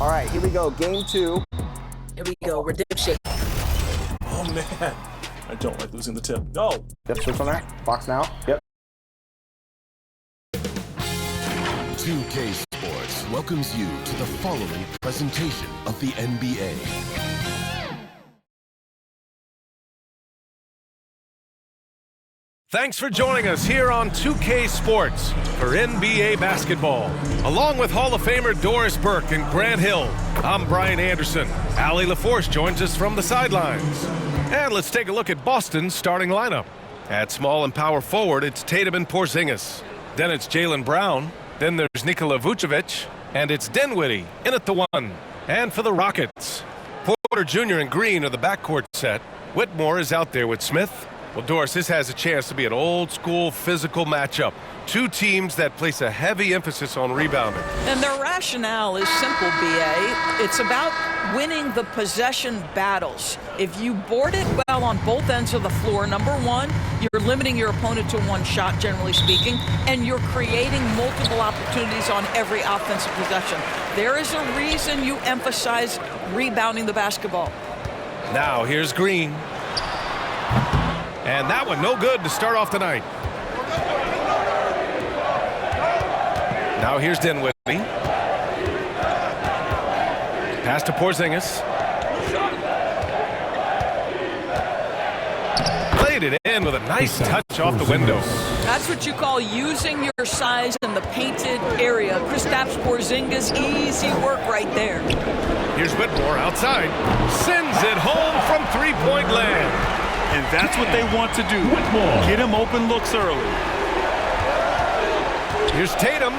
All right, here we go. Game 2. Here we go. Redemption. Oh, man. I don't like losing the tip. No. Yep, switch on there. Box now. Yep. 2K Sports welcomes you to the following presentation of the NBA. Thanks for joining us here on 2K Sports for NBA basketball. Along with Hall of Famer Doris Burke and Grant Hill, I'm Brian Anderson. Allie LaForce joins us from the sidelines. And let's take a look at Boston's starting lineup. At small and power forward, it's Tatum and Porzingis. Then it's Jaylen Brown. Then there's Nikola Vucevic. And it's Dinwiddie in at the 1. And for the Rockets, Porter Jr. and Green are the backcourt set. Whitmore is out there with Smith. Well, Doris, this has a chance to be an old-school physical matchup. Two teams that place a heavy emphasis on rebounding. And their rationale is simple, B.A. It's about winning the possession battles. If you board it well on both ends of the floor, number one, you're limiting your opponent to one shot, generally speaking, and you're creating multiple opportunities on every offensive possession. There is a reason you emphasize rebounding the basketball. Now, here's Green. And that one no good to start off the night. Now here's Dinwiddie. Pass to Porzingis. Played it in with a nice touch off the window. That's what you call using your size in the painted area. Kristaps Porzingis, easy work right there. Here's Whitmore outside. Sends it home from three-point land. And that's what they want to do. Get him open looks early. Here's Tatum.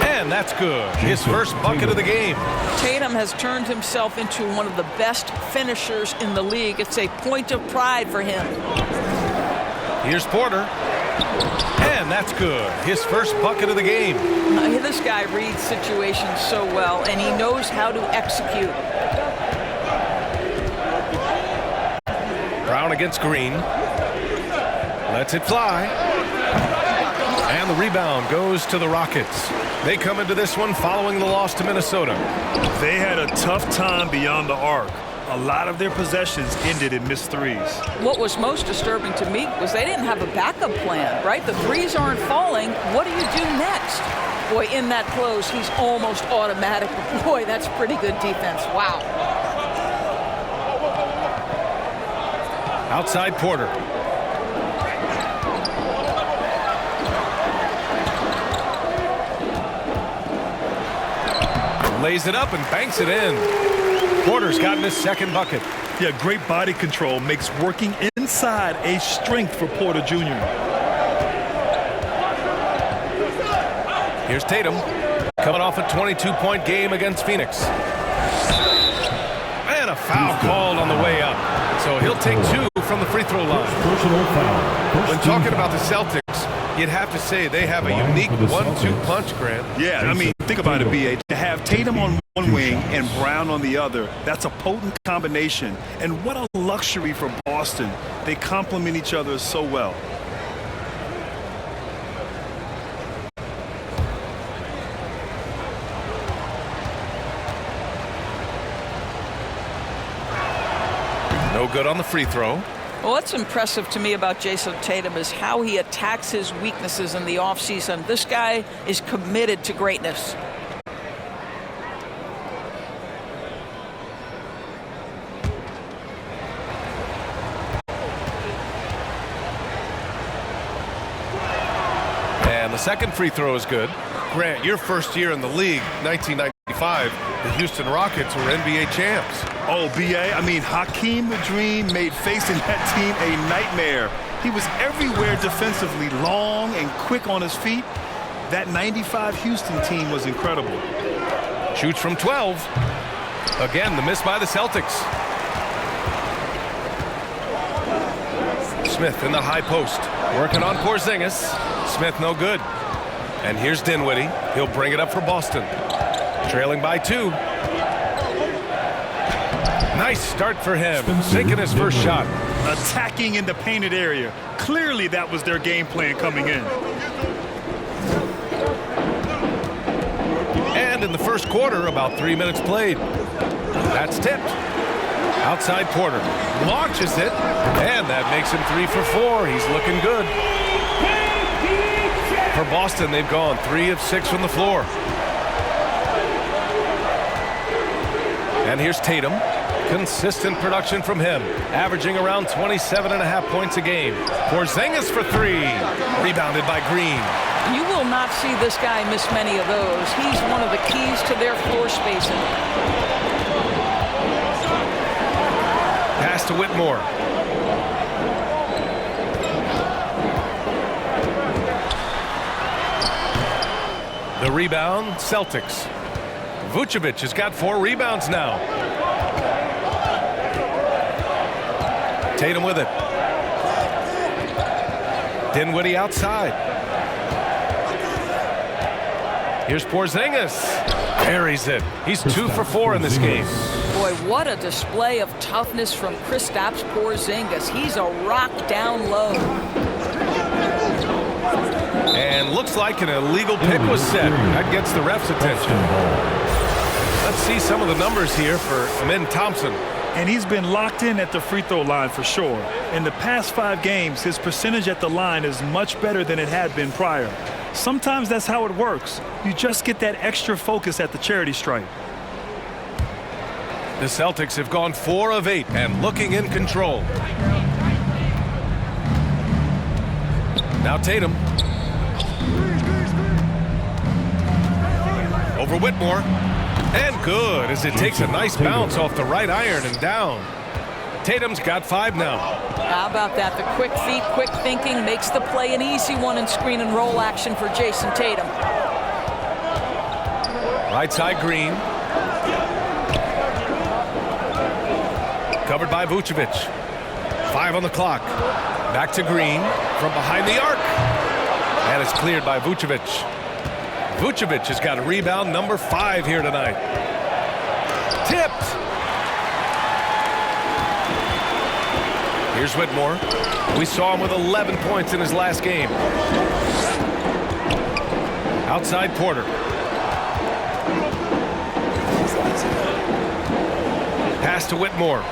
And that's good. His first bucket of the game. Tatum has turned himself into one of the best finishers in the league. It's a point of pride for him. Here's Porter. And that's good. His first bucket of the game. This guy reads situations so well, and he knows how to execute. Brown against Green. Lets it fly. And the rebound goes to the Rockets. They come into this one following the loss to Minnesota. They had a tough time beyond the arc. A lot of their possessions ended in missed threes. What was most disturbing to me was they didn't have a backup plan, right? The threes aren't falling. What do you do next? Boy, in that close, he's almost automatic. Boy, that's pretty good defense. Wow. Outside Porter. Lays it up and banks it in. Porter's gotten his second bucket. Yeah, great body control makes working inside a strength for Porter Jr. Here's Tatum, coming off a 22-point game against Phoenix. And a foul called on the way up. So he'll take 2 from the free throw line. When talking about the Celtics, you'd have to say they have a unique 1-2 punch, Grant. Yeah, I mean, think about it, B.A. To have Tatum on one wing and Brown on the other, that's a potent combination. And what a luxury for Boston. They complement each other so well. No good on the free throw. Well, what's impressive to me about Jason Tatum is how he attacks his weaknesses in the offseason. This guy is committed to greatness. And the second free throw is good. Grant, your first year in the league, 1995, the Houston Rockets were NBA champs. Oh, B.A., I mean, Hakeem the Dream made facing that team a nightmare. He was everywhere defensively, long and quick on his feet. That 95 Houston team was incredible. Shoots from 12. Again, the miss by the Celtics. Smith in the high post. Working on Porzingis. Smith no good. And here's Dinwiddie. He'll bring it up for Boston. Trailing by 2. Nice start for him. Sinking his first shot. Attacking in the painted area. Clearly that was their game plan coming in. end in the first quarter, about 3 minutes played. That's tipped. Outside Porter launches it, and that makes him 3 for 4. He's looking good. For Boston, they've gone 3 of 6 from the floor. And here's Tatum. Consistent production from him, averaging around 27.5 points a game. Porzingis for 3. Rebounded by Green. You will not see this guy miss many of those. He's one of the keys to their floor spacing. Pass to Whitmore. The rebound, Celtics. Vucevic has got 4 rebounds now. Tatum with it. Dinwiddie outside. Here's Porzingis. Carries it. He's 2 for 4 in this game. Boy, what a display of toughness from Kristaps Porzingis. He's a rock down low. And looks like an illegal pick was set. That gets the ref's attention. Let's see some of the numbers here for Amin Thompson. And he's been locked in at the free throw line for sure. In the past 5 games, his percentage at the line is much better than it had been prior. Sometimes that's how it works. You just get that extra focus at the charity stripe. The Celtics have gone 4 of 8 and looking in control. Now Tatum. Over Whitmore. And good as it takes a nice bounce off the right iron and down. Tatum's got 5 now. How about that? The quick feet, quick thinking makes the play an easy one in screen and roll action for Jason Tatum. Right side Green. Covered by Vucevic. 5 on the clock. Back to Green from behind the arc. And it's cleared by Vucevic. Vucevic has got a rebound number 5 here tonight. Tipped. Here's Whitmore. We saw him with 11 points in his last game. Outside Porter. Pass to Whitmore.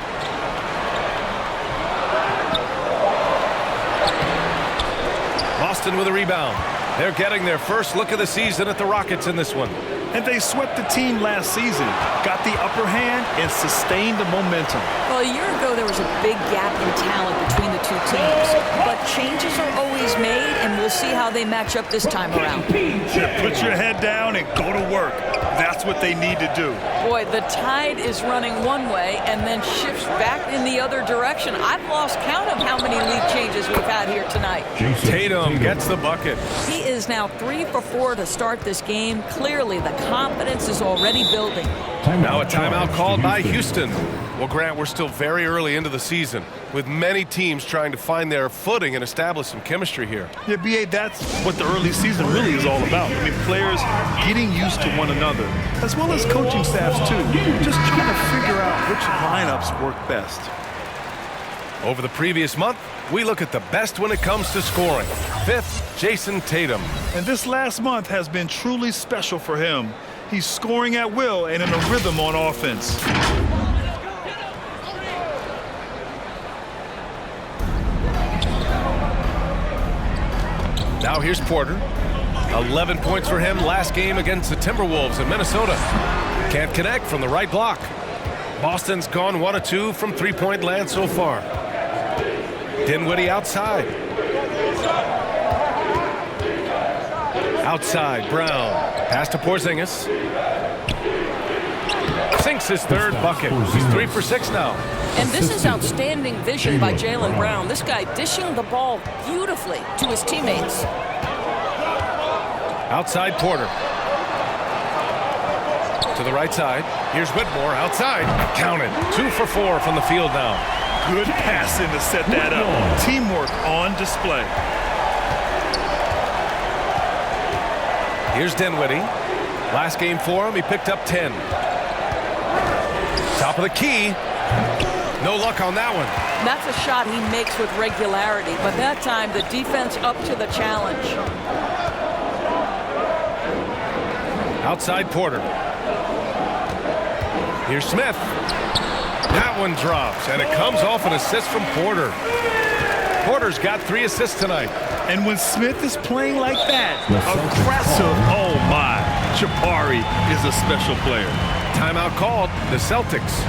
Boston with a rebound. They're getting their first look of the season at the Rockets in this one. And they swept the team last season, got the upper hand, and sustained the momentum. Well, a year ago, there was a big gap in talent between the 2 teams. But changes are always made, and we'll see how they match up this time around. Put your head down and go to work. That's what they need to do. Boy, the tide is running one way and then shifts back in the other direction. I've lost count of how many lead changes we've had here tonight. Tatum gets the bucket. He is now 3 for 4 to start this game. Clearly, the confidence is already building. Now a timeout called by Houston. Well, Grant, we're still very early into the season, with many teams trying to find their footing and establish some chemistry here. Yeah, B.A., that's what the early season really is all about. I mean, players getting used to one another, as well as coaching staffs, too. Just trying to figure out which lineups work best. Over the previous month, we look at the best when it comes to scoring. 5th, Jason Tatum. And this last month has been truly special for him. He's scoring at will and in a rhythm on offense. Now here's Porter. 11 points for him last game against the Timberwolves in Minnesota. Can't connect from the right block. Boston's gone 1 of 2 from 3-point land so far. Dinwiddie outside. Outside, Brown. Pass to Porzingis. Sinks his 3rd bucket. He's 3 for 6 now. And this is outstanding vision by Jaylen Brown. This guy dishing the ball beautifully to his teammates. Outside Porter. To the right side. Here's Whitmore outside. Counted. 2 for 4 from the field now. Good passing to set that up. Teamwork on display. Here's Dinwiddie. Last game for him, he picked up 10. Top of the key. No luck on that one. That's a shot he makes with regularity, but that time the defense up to the challenge. Outside Porter. Here's Smith. That one drops, and it comes off an assist from Porter. Porter's got 3 assists tonight. And when Smith is playing like that, aggressive, oh my, Jabari is a special player. Timeout called, the Celtics.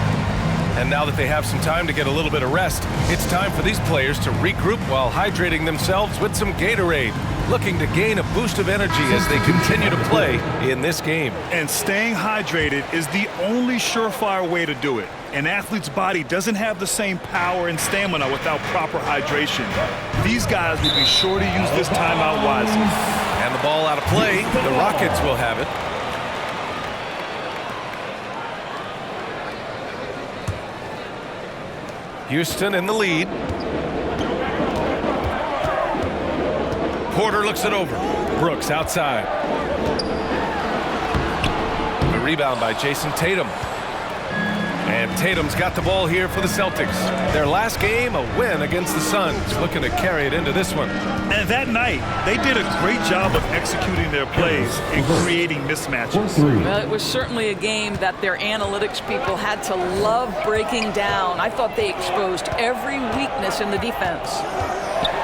And now that they have some time to get a little bit of rest, it's time for these players to regroup while hydrating themselves with some Gatorade, looking to gain a boost of energy as they continue to play in this game. And staying hydrated is the only surefire way to do it. An athlete's body doesn't have the same power and stamina without proper hydration. These guys will be sure to use this timeout wisely. And the ball out of play, the Rockets will have it. Houston in the lead. Porter looks it over. Brooks outside. The rebound by Jason Tatum. And Tatum's got the ball here for the Celtics. Their last game, a win against the Suns, looking to carry it into this one. And that night, they did a great job of executing their plays and creating mismatches. Well, it was certainly a game that their analytics people had to love breaking down. I thought they exposed every weakness in the defense.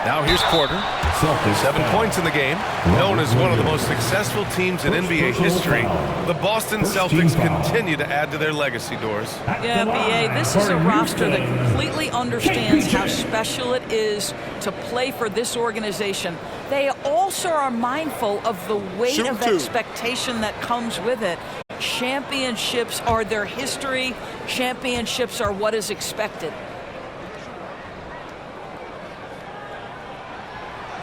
Now here's Porter. 7 points in the game. Known as one of the most successful teams in NBA history, the Boston Celtics continue to add to their legacy, Doris. Yeah, B.A., this is a roster that completely understands how special it is to play for this organization. They also are mindful of the weight of expectation that comes with it. Championships are their history. Championships are what is expected.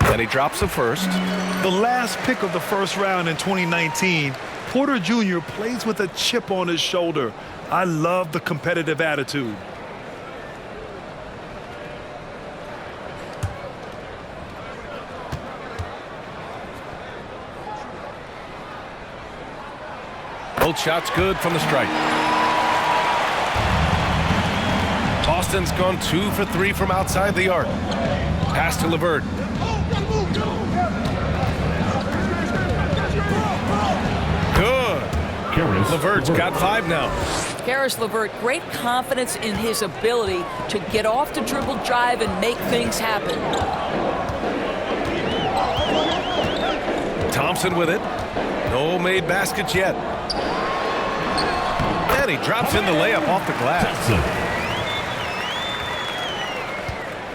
And he drops the first. The last pick of the first round in 2019, Porter Jr. plays with a chip on his shoulder. I love the competitive attitude. Both shots good from the stripe. Boston's gone 2 for 3 from outside the arc. Pass to LeVert. Good. LeVert's got 5 now. Karis LeVert, great confidence in his ability to get off the dribble drive and make things happen. Thompson with it. No made baskets yet. And he drops in the layup off the glass.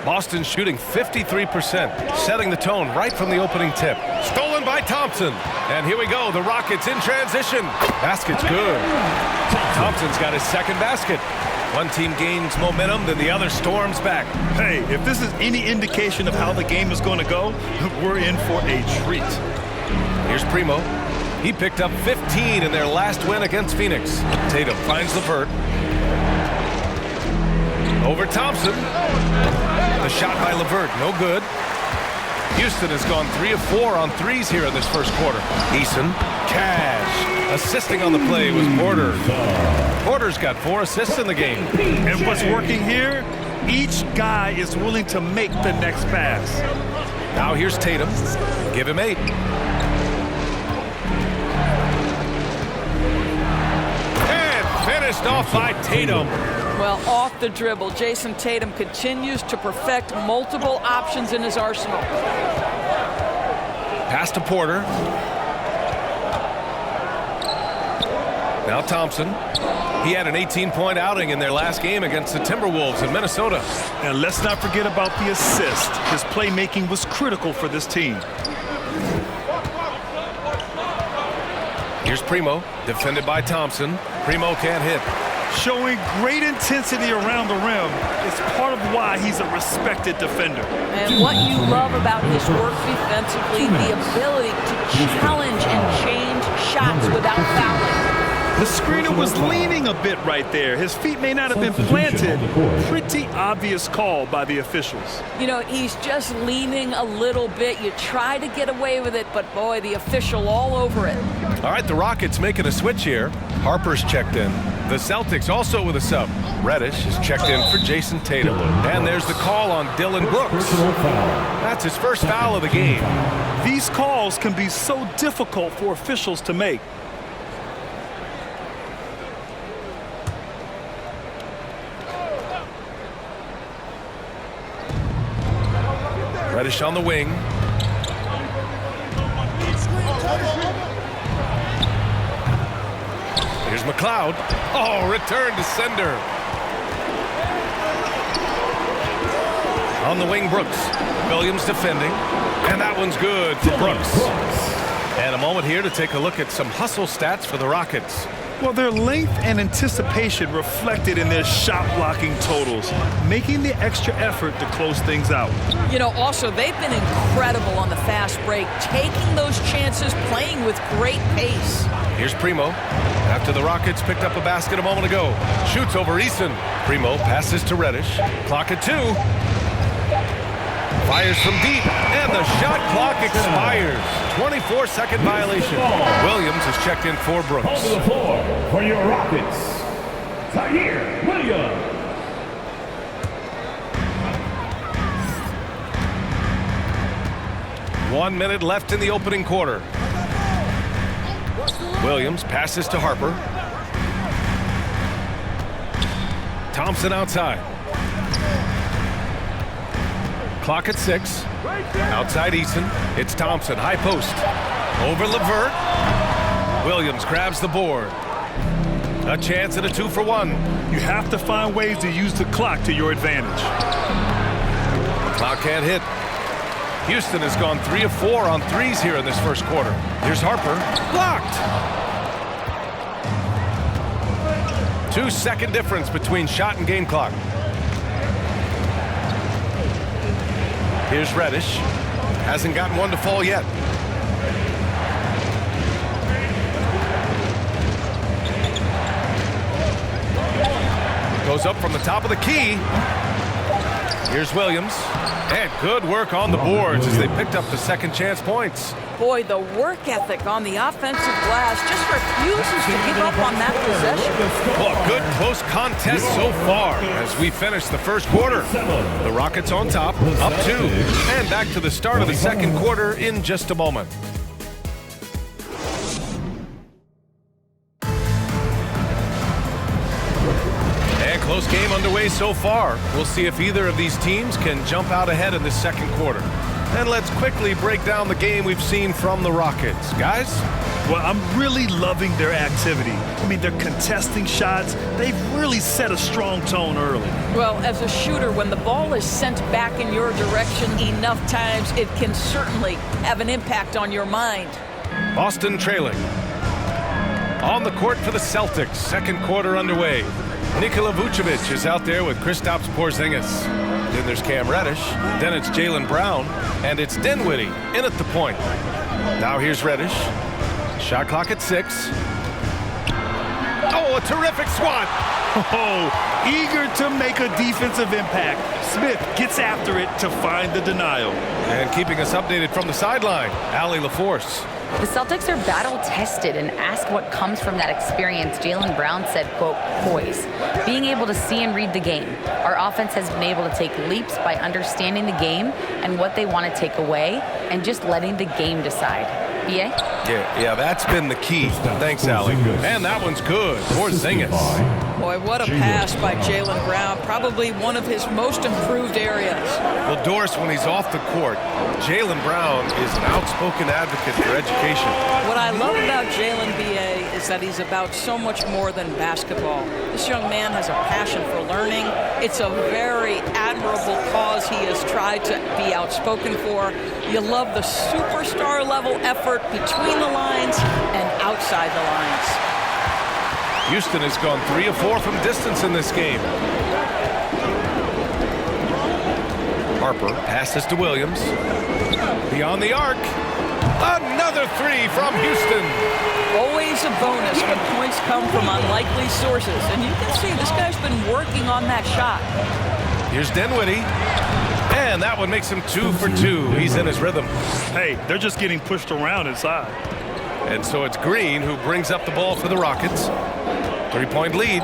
Boston shooting 53%, setting the tone right from the opening tip. Stolen by Thompson. And here we go, the Rockets in transition. Basket's good. Thompson's got his second basket. One team gains momentum, then the other storms back. Hey, if this is any indication of how the game is going to go, we're in for a treat. Here's Primo. He picked up 15 in their last win against Phoenix. Tatum finds LeVert. Over Thompson. The shot by LeVert, no good. Houston has gone 3 of 4 on threes here in this first quarter. Eason, Cash. Assisting on the play was Porter. Porter's got 4 assists in the game. And what's working here? Each guy is willing to make the next pass. Now here's Tatum. Give him 8. And finished off by Tatum. Well, off the dribble, Jason Tatum continues to perfect multiple options in his arsenal. Pass to Porter. Now Thompson. He had an 18-point outing in their last game against the Timberwolves in Minnesota. And let's not forget about the assist. His playmaking was critical for this team. Here's Primo, defended by Thompson. Primo can't hit. Showing great intensity around the rim is part of why he's a respected defender. And what you love about his work defensively, the ability to challenge and change shots without fouling. The screener was leaning a bit right there. His feet may not have been planted. Pretty obvious call by the officials. You know, he's just leaning a little bit. You try to get away with it, but boy, the official all over it. All right, the Rockets making a switch here. Harper's checked in. The Celtics also with a sub. Reddish is checked in for Jason Tatum. And there's the call on Dylan Brooks. That's his first foul of the game. These calls can be so difficult for officials to make. Reddish on the wing. Here's McLeod. Oh, return to sender. On the wing, Brooks. Williams defending. And that one's good for Brooks. And a moment here to take a look at some hustle stats for the Rockets. Well, their length and anticipation reflected in their shot blocking totals, making the extra effort to close things out. You know, also, they've been incredible on the fast break, taking those chances, playing with great pace. Here's Primo. After the Rockets picked up a basket a moment ago. Shoots over Eason. Primo passes to Reddish. Clock at 2. Fires from deep, and the shot clock expires. 24-second violation. Williams is checked in for Brooks. On to the floor for your Rockets, Zaire Williams. One minute left in the opening quarter. Williams passes to Harper. Thompson outside. Clock at 6. Outside Eason. It's Thompson. High post. Over LeVert. Williams grabs the board. A chance at a 2-for-1. You have to find ways to use the clock to your advantage. Clock can't hit. Houston has gone 3 of 4 on threes here in this first quarter. Here's Harper. Blocked. 2-second difference between shot and game clock. Here's Reddish. Hasn't gotten one to fall yet. Goes up from the top of the key. Here's Williams. And good work on the boards as they picked up the second chance points. Boy, the work ethic on the offensive glass just refuses to give up on that possession. Well, a good close contest so far as we finish the first quarter. The Rockets on top, up 2, and back to the start of the second quarter in just a moment. And close game underway so far. We'll see if either of these teams can jump out ahead in this second quarter. And let's quickly break down the game we've seen from the Rockets. Guys? Well, I'm really loving their activity. I mean, they're contesting shots. They've really set a strong tone early. Well, as a shooter, when the ball is sent back in your direction enough times, it can certainly have an impact on your mind. Boston trailing. On the court for the Celtics, second quarter underway. Nikola Vucevic is out there with Kristaps Porzingis. Then there's Cam Reddish. Then it's Jaylen Brown. And it's Dinwiddie in at the point. Now here's Reddish. Shot clock at 6. Oh, a terrific swat. Oh, eager to make a defensive impact. Smith gets after it to find the denial. And keeping us updated from the sideline, Allie LaForce. The Celtics are battle-tested, and asked what comes from that experience, Jaylen Brown said, quote, poise. Being able to see and read the game. Our offense has been able to take leaps by understanding the game and what they want to take away and just letting the game decide. B.A.? Yeah, that's been the key. Thanks, Allie. And that one's good. Porzingis. Boy, what a pass by Jaylen Brown. Probably one of his most improved areas. Well, Doris, when he's off the court, Jaylen Brown is an outspoken advocate for education. What I love about Jaylen, B.A., is that he's about so much more than basketball. This young man has a passion for learning. It's a very admirable cause he has tried to be outspoken for. You love the superstar level effort between the lines and outside the lines. Houston has gone 3 of 4 from distance in this game. Harper passes to Williams. Beyond the arc. Another 3 from Houston. Always a bonus when points come from unlikely sources. And you can see this guy's been working on that shot. Here's Dinwiddie. And that one makes him 2 for 2. He's in his rhythm. Hey, they're just getting pushed around inside. And so it's Green who brings up the ball for the Rockets. 3-point lead.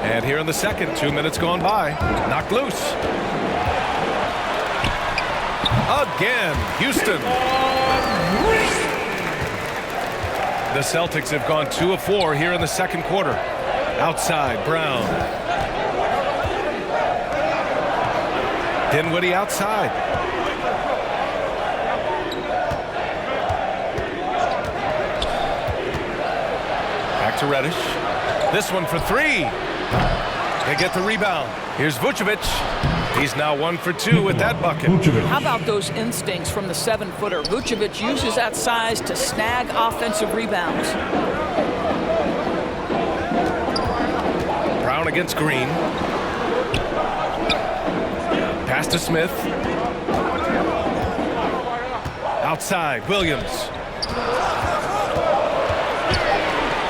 And here in the second, 2 minutes gone by. Knocked loose. Again, Houston. The Celtics have gone 2 of 4 here in the second quarter. Outside, Brown. Dinwiddie outside. Back to Reddish. This one for three. They get the rebound. Here's Vucevic. He's now 1 for 2 with that bucket. How about those instincts from the 7-footer? Vucevic uses that size to snag offensive rebounds. Brown against Green. Pass to Smith. Outside, Williams.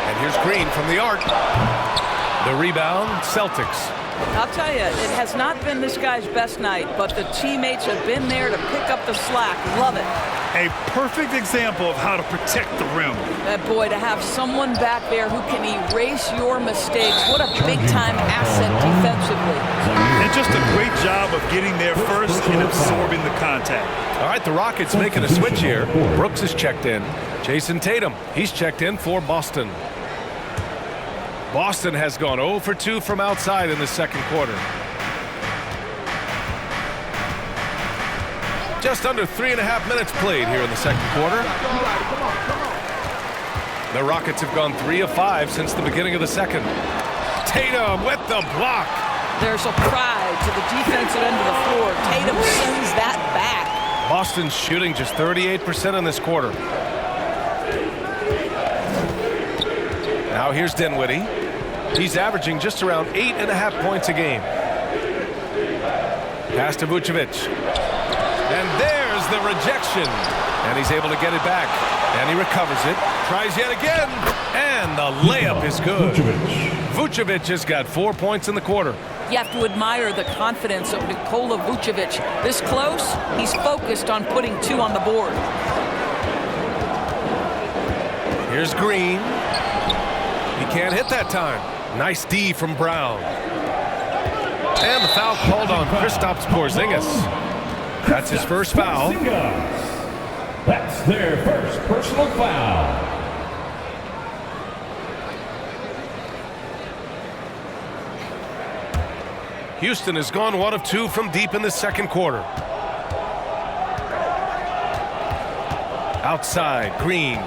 And here's Green from the arc. The rebound, Celtics. I'll tell you, it has not been this guy's best night, but the teammates have been there to pick up the slack. Love it. A perfect example of how to protect the rim. Boy, to have someone back there who can erase your mistakes. What a big-time asset defensively. And just a great job of getting there first and absorbing the contact. All right, the Rockets making a switch here. Brooks is checked in. Jason Tatum, he's checked in for Boston. Boston has gone 0 for 2 from outside in the second quarter. Just under 3.5 minutes played here in the second quarter. The Rockets have gone 3 of 5 since the beginning of the second. Tatum with the block. There's a pride to the defensive end of the floor. Tatum sends that back. Boston's shooting just 38% in this quarter. Now here's Dinwiddie. He's averaging just around 8.5 points a game. Pass to Vucevic. And there's the rejection. And he's able to get it back. And he recovers it. Tries yet again. And the layup is good. Vucevic has got 4 points in the quarter. You have to admire the confidence of Nikola Vucevic. This close, he's focused on putting 2 on the board. Here's Green. He can't hit that time. Nice D from Brown. And the foul called on Kristaps Porzingis. That's his first foul. That's their first personal foul. Houston has gone 1 of 2 from deep in the second quarter. Outside, Green.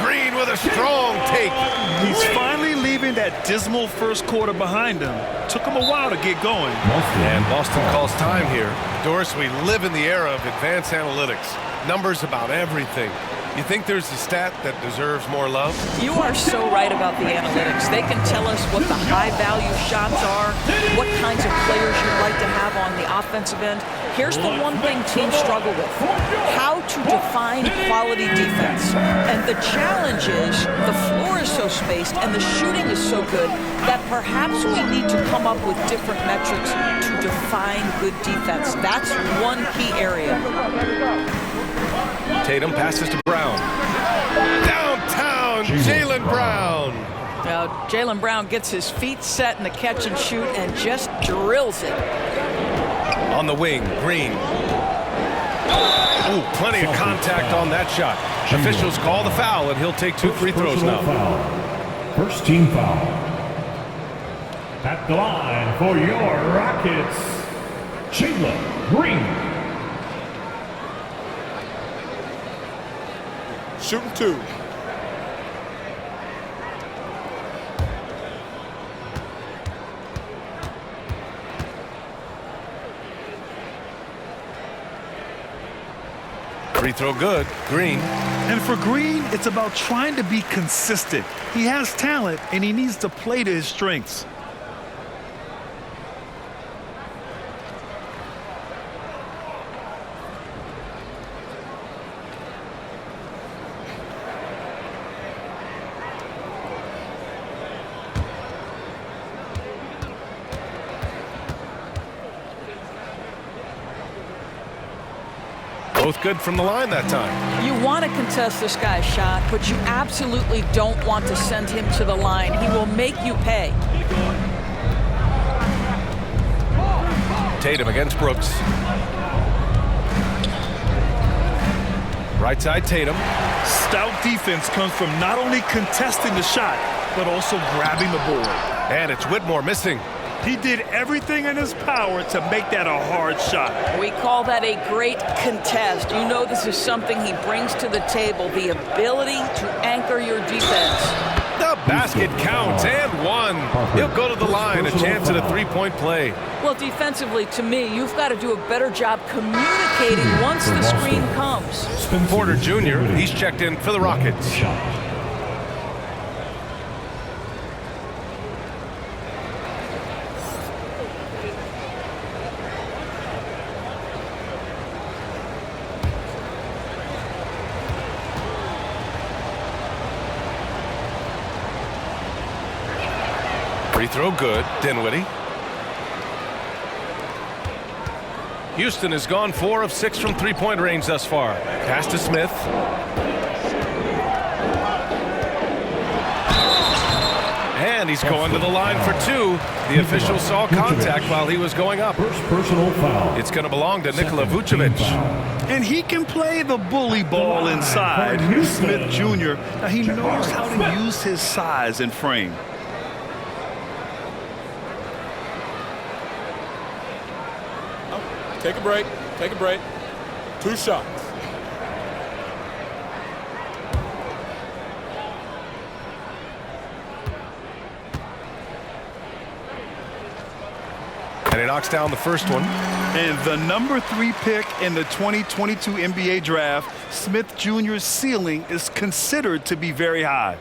Green with a strong take. He's finally leaving that dismal first quarter behind him. Took him a while to get going. And Boston calls time here. Doris, we live in the era of advanced analytics. Numbers about everything. You think there's a stat that deserves more love? You are so right about the analytics. They can tell us what the high-value shots are, what kinds of players you'd like to have on the offensive end. Here's the one thing teams struggle with: how to define quality defense. And the challenge is the floor is so spaced and the shooting is so good that perhaps we need to come up with different metrics to define good defense. That's one key area. Tatum passes to Brown. Downtown, Jaylen Brown. Now, Jaylen Brown gets his feet set in the catch and shoot and just drills it. On the wing, Green. Ooh, plenty of contact on that shot. Officials call the foul, and he'll take 2 free throws now. First team foul. At the line for your Rockets, Jaylen Green. Shooting 2. Free throw good, Green. And for Green, it's about trying to be consistent. He has talent, and he needs to play to his strengths. Both good from the line that time. You want to contest this guy's shot, but you absolutely don't want to send him to the line. He will make you pay. Tatum against Brooks. Right side, Tatum. Stout defense comes from not only contesting the shot, but also grabbing the board. And it's Whitmore missing. He did everything in his power to make that a hard shot. We call that a great contest. You know this is something he brings to the table, the ability to anchor your defense. The basket counts and one. He'll go to the line, a chance at a three-point play. Well, defensively, to me, you've got to do a better job communicating once the screen comes. Porter Jr., he's checked in for the Rockets. Free throw good, Dinwiddie. Houston has gone 4 of 6 from three-point range thus far. Pass to Smith. And he's going to the line for 2. The official saw contact while he was going up. First personal foul. It's going to belong to Nikola Vucevic. And he can play the bully ball inside. Smith Jr. Now he knows how to use his size and frame. Take a break. Take a break. 2 shots. And he knocks down the first one. And the number 3 pick in the 2022 NBA draft, Smith Jr.'s ceiling is considered to be very high.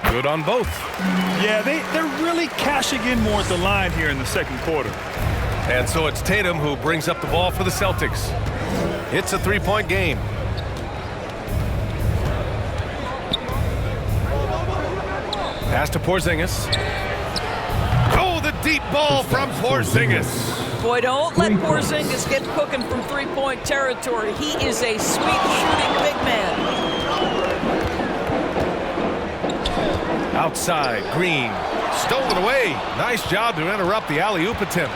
Good on both. Yeah, they're really cashing in more at the line here in the second quarter. And so it's Tatum who brings up the ball for the Celtics. It's a three-point game. Pass to Porzingis. Oh, the deep ball from Porzingis. Boy, don't let Porzingis get cooking from three-point territory. He is a sweet shooting big man. Outside, Green. Stolen away. Nice job to interrupt the alley-oop attempt.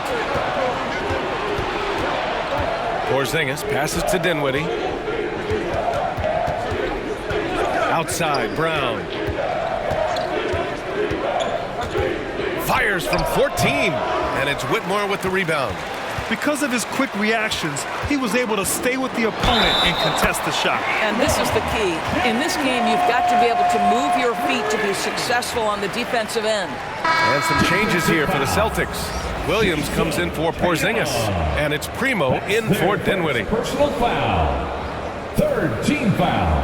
Porzingis passes to Dinwiddie. Outside, Brown. Fires from 14. And it's Whitmore with the rebound. Because of his quick reactions, he was able to stay with the opponent and contest the shot. And this is the key. In this game, you've got to be able to move your feet to be successful on the defensive end. And some changes here for the Celtics. Williams comes in for Porzingis. And it's Primo in for Dinwiddie. Personal foul. Third team foul.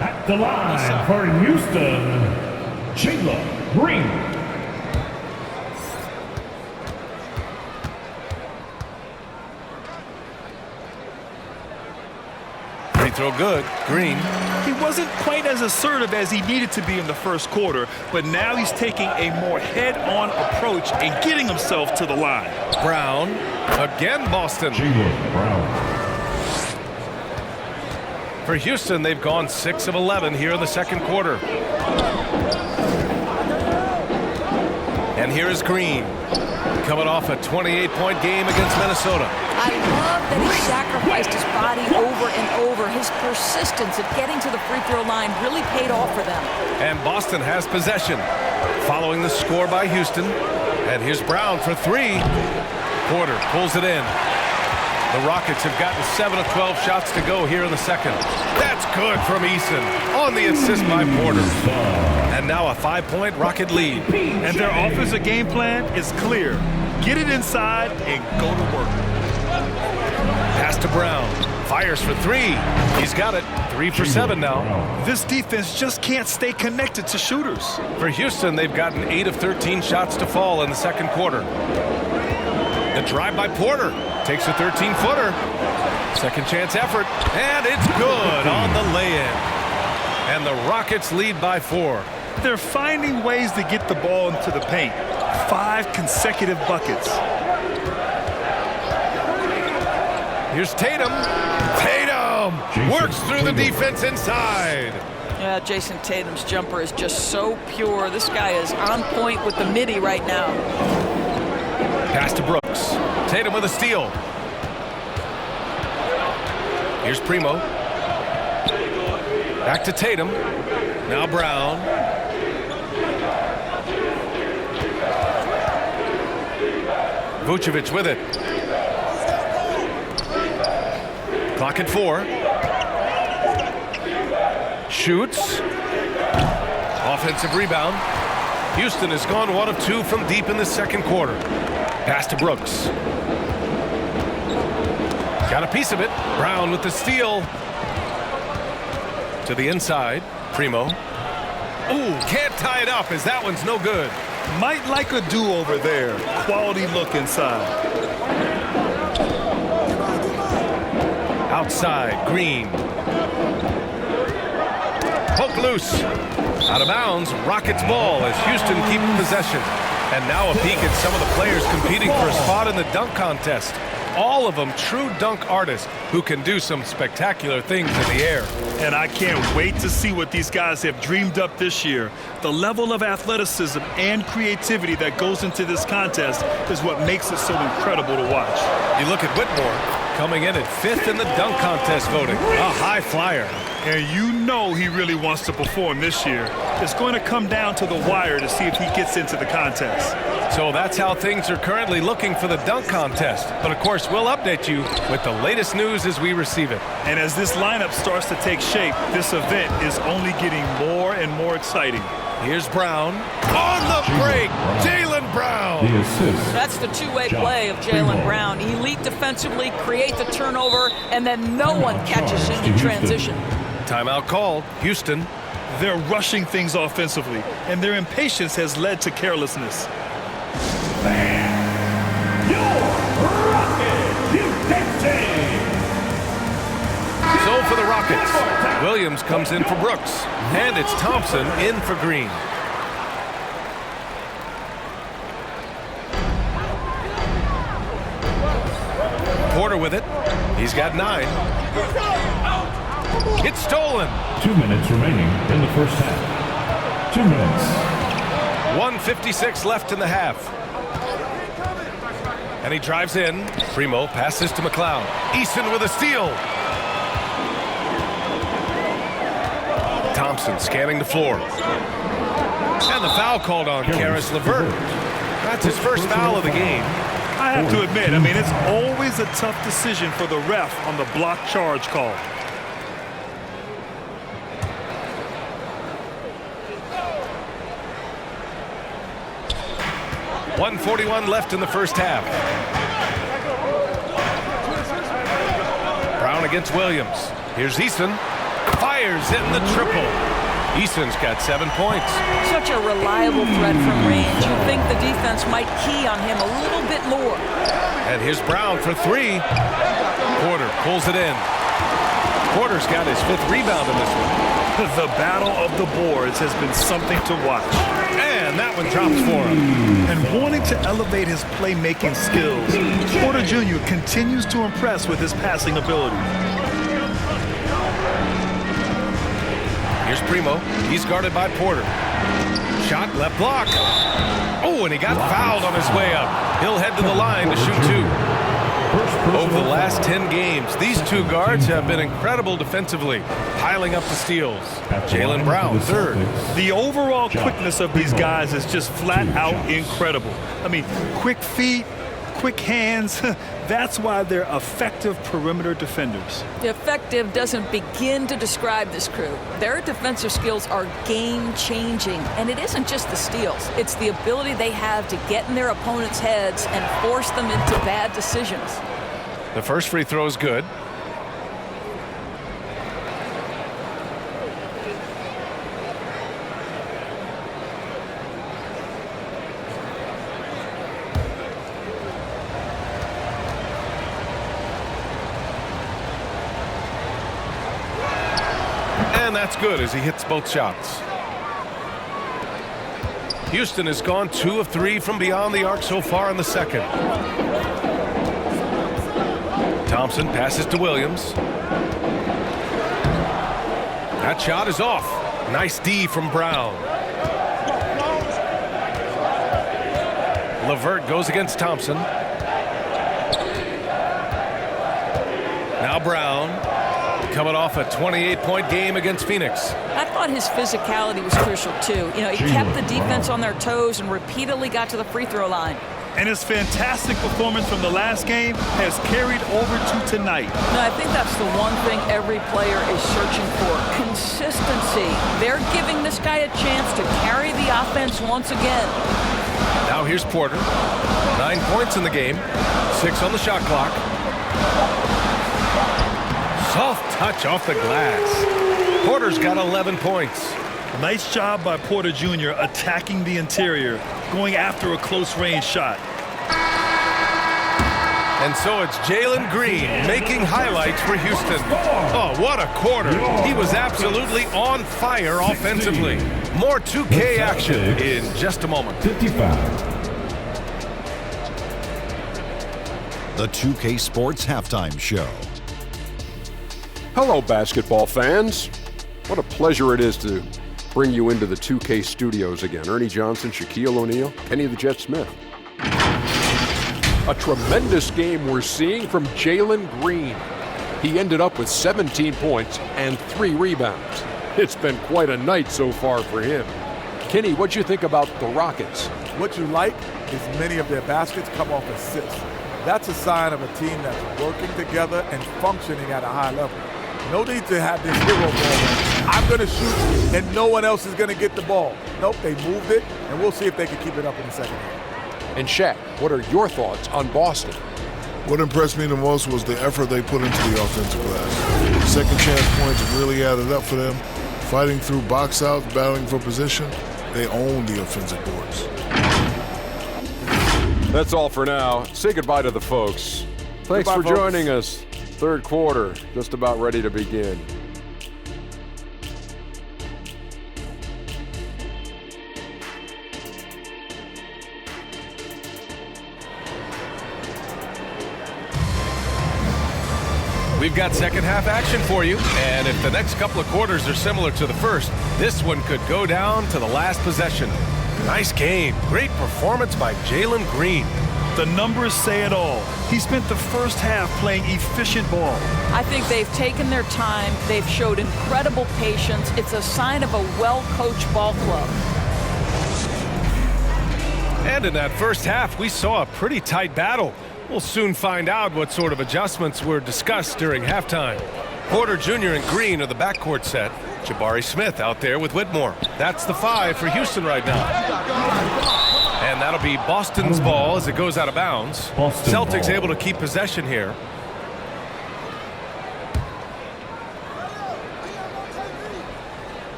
At the line for Houston, Jalen Green. Throw good. Green. He wasn't quite as assertive as he needed to be in the first quarter, but now he's taking a more head-on approach and getting himself to the line. Brown. Again, Boston. Brown. For Houston, they've gone 6 of 11 here in the second quarter. And here is Green. Coming off a 28-point game against Minnesota. I love that he sacrificed his body over and over. His persistence at getting to the free throw line really paid off for them. And Boston has possession. Following the score by Houston. And here's Brown for 3. Porter pulls it in. The Rockets have gotten 7 of 12 shots to go here in the second. That's good from Eason on the assist by Porter. And now a 5-point Rocket lead. And their offensive game plan is clear. Get it inside and go to work. Pass to Brown. Fires for 3. He's got it. 3 for 7 now. This defense just can't stay connected to shooters. For Houston, they've gotten 8 of 13 shots to fall in the second quarter. The drive by Porter. Takes a 13-footer. Second chance effort. And it's good on the lay-in. And the Rockets lead by 4. They're finding ways to get the ball into the paint. 5 consecutive buckets. Here's Tatum. Tatum works through the defense inside. Yeah, Jason Tatum's jumper is just so pure. This guy is on point with the midi right now. Pass to Brooks. Tatum with a steal. Here's Primo. Back to Tatum. Now Brown. Vucevic with it. Clock at 4. Shoots. Offensive rebound. Houston has gone 1 of 2 from deep in the second quarter. Pass to Brooks. Got a piece of it. Brown with the steal. To the inside. Primo. Ooh, can't tie it up as that one's no good. Might like a do-over there. Quality look inside. Outside, Green. Poke loose. Out of bounds, Rockets ball as Houston keep possession. And now a peek at some of the players competing for a spot in the dunk contest. All of them true dunk artists who can do some spectacular things in the air. And I can't wait to see what these guys have dreamed up this year. The level of athleticism and creativity that goes into this contest is what makes it so incredible to watch. You look at Whitmore coming in at 5th in the dunk contest voting. A high flyer. And you know he really wants to perform this year. It's going to come down to the wire to see if he gets into the contest. So that's how things are currently looking for the dunk contest. But of course, we'll update you with the latest news as we receive it. And as this lineup starts to take shape, this event is only getting more and more exciting. Here's Brown. On the break, Jaylen Brown. The assist. That's the two-way play of Jaylen Brown. Elite defensively, create the turnover, and then no one catches him in transition. Timeout called. Houston. They're rushing things offensively, and their impatience has led to carelessness. So for the Rockets, Williams comes in for Brooks, and it's Thompson in for Green. Porter with it. He's got 9. It's stolen. 2 minutes remaining in the first half. 2 minutes. 1:56 left in the half. And he drives in. Primo passes to McLeod. Easton with a steal. Thompson scanning the floor. And the foul called on Karis LeVert. That's his first foul of the game. I have to admit, it's always a tough decision for the ref on the block charge call. .141 left in the first half. Brown against Williams. Here's Easton. Fires in the triple. Easton's got 7 points. Such a reliable threat from range. You'd think the defense might key on him a little bit more. And here's Brown for 3. Porter pulls it in. Porter's got his 5th rebound in this one. The battle of the boards has been something to watch. And that one drops for him. And wanting to elevate his playmaking skills, Porter Jr. continues to impress with his passing ability. Here's Primo. He's guarded by Porter. Shot left block. Oh, and he got fouled on his way up. He'll head to the line to shoot 2. Over the last 10 games, these 2 guards have been incredible defensively, piling up the steals. Jaylen Brown, 3rd. The overall quickness of these guys is just flat out incredible. Quick feet, quick hands. That's why they're effective perimeter defenders. Effective doesn't begin to describe this crew. Their defensive skills are game-changing, and it isn't just the steals. It's the ability they have to get in their opponents' heads and force them into bad decisions. The first free throw is good. And that's good as he hits both shots. Houston has gone 2 of 3 from beyond the arc so far in the second. Thompson passes to Williams. That shot is off. Nice D from Brown. LeVert goes against Thompson. Now Brown, coming off a 28-point game against Phoenix. I thought his physicality was crucial, too. You know, he kept the defense on their toes and repeatedly got to the free throw line. And his fantastic performance from the last game has carried over to tonight. No, I think that's the one thing every player is searching for. Consistency. They're giving this guy a chance to carry the offense once again. Now here's Porter. 9 points in the game. 6 on the shot clock. Soft touch off the glass. Porter's got 11 points. Nice job by Porter Jr. attacking the interior, going after a close-range shot. And so it's Jalen Green making highlights for Houston. Oh, what a quarter. He was absolutely on fire offensively. More 2K action in just a moment. 55. The 2K Sports Halftime Show. Hello, basketball fans. What a pleasure it is to bring you into the 2K studios again. Ernie Johnson, Shaquille O'Neal, Kenny the Jet Smith. A tremendous game we're seeing from Jalen Green. He ended up with 17 points and 3 rebounds. It's been quite a night so far for him. Kenny, what'd you think about the Rockets? What you like is many of their baskets come off assists. That's a sign of a team that's working together and functioning at a high level. No need to have this hero ball. I'm going to shoot, and no one else is going to get the ball. Nope, they moved it, and we'll see if they can keep it up in the second half. And Shaq, what are your thoughts on Boston? What impressed me the most was the effort they put into the offensive glass. Second chance points really added up for them. Fighting through box outs, battling for position, they own the offensive boards. That's all for now. Say goodbye to the folks. Thanks Goodbye, for folks. joining us. Third quarter, just about ready to begin. We've got second half action for you, and if the next couple of quarters are similar to the first, this one could go down to the last possession. Nice game. Great performance by Jalen Green. The numbers say it all. He spent the first half playing efficient ball. I think they've taken their time. They've showed incredible patience. It's a sign of a well-coached ball club. And in that first half, we saw a pretty tight battle. We'll soon find out what sort of adjustments were discussed during halftime. Porter Jr. and Green are the backcourt set. Jabari Smith out there with Whitmore. That's the 5 for Houston right now. And that'll be Boston's ball as it goes out of bounds. Celtics able to keep possession here.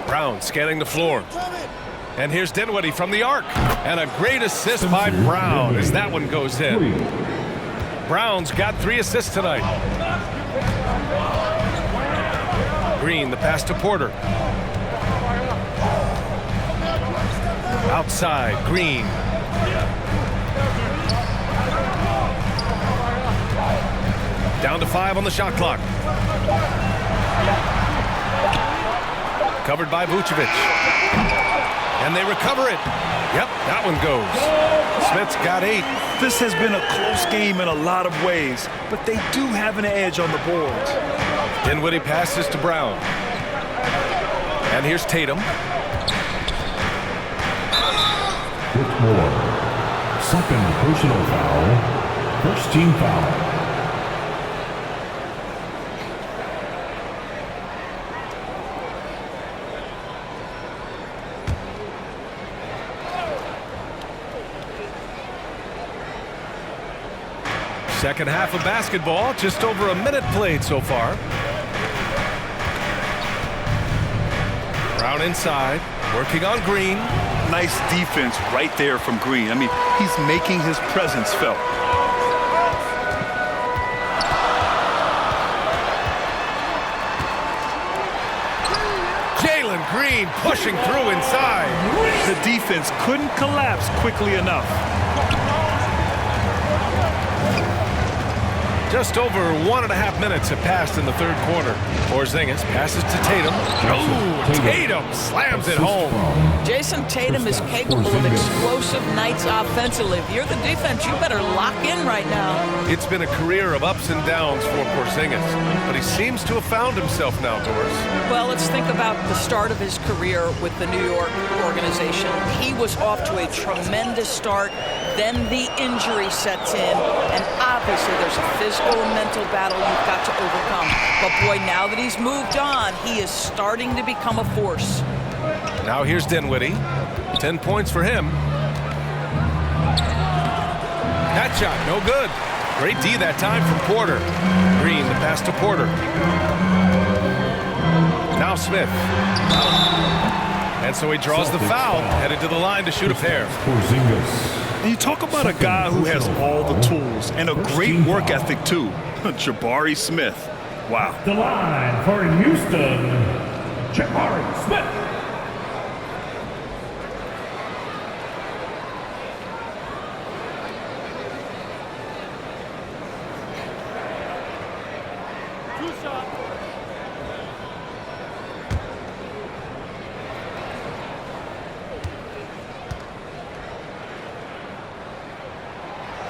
Brown scanning the floor. And here's Dinwiddie from the arc. And a great assist by Brown as that one goes in. Brown's got 3 assists tonight. Green, the pass to Porter. Outside, Green. Down to 5 on the shot clock. Covered by Vucevic. And they recover it. Yep, that one goes. Smith's got 8. This has been a close game in a lot of ways, but they do have an edge on the boards. Dinwiddie passes to Brown. And here's Tatum. Whitmore. Second personal foul. First team foul. Second half of basketball, just over a minute played so far. Brown inside, working on Green. Nice defense right there from Green. I mean, he's making his presence felt. Jalen Green pushing through inside. The defense couldn't collapse quickly enough. Just over 1.5 minutes have passed in the third quarter. Porzingis passes to Tatum. Oh, Tatum slams it home. Jason Tatum is capable of explosive nights offensively. If you're the defense, you better lock in right now. It's been a career of ups and downs for Porzingis, but he seems to have found himself now, Doris. Well, let's think about the start of his career with the New York organization. He was off to a tremendous start. Then the injury sets in, and obviously there's a physical and mental battle you've got to overcome. But boy, now that he's moved on, he is starting to become a force. Now here's Dinwiddie. 10 points for him. That shot, no good. Great D that time from Porter. Green, the pass to Porter. Now Smith. And so he draws the foul, headed to the line to shoot a pair. And you talk about a guy who has all the tools and a great work ethic, too. Jabari Smith. Wow. The line for Houston, Jabari Smith.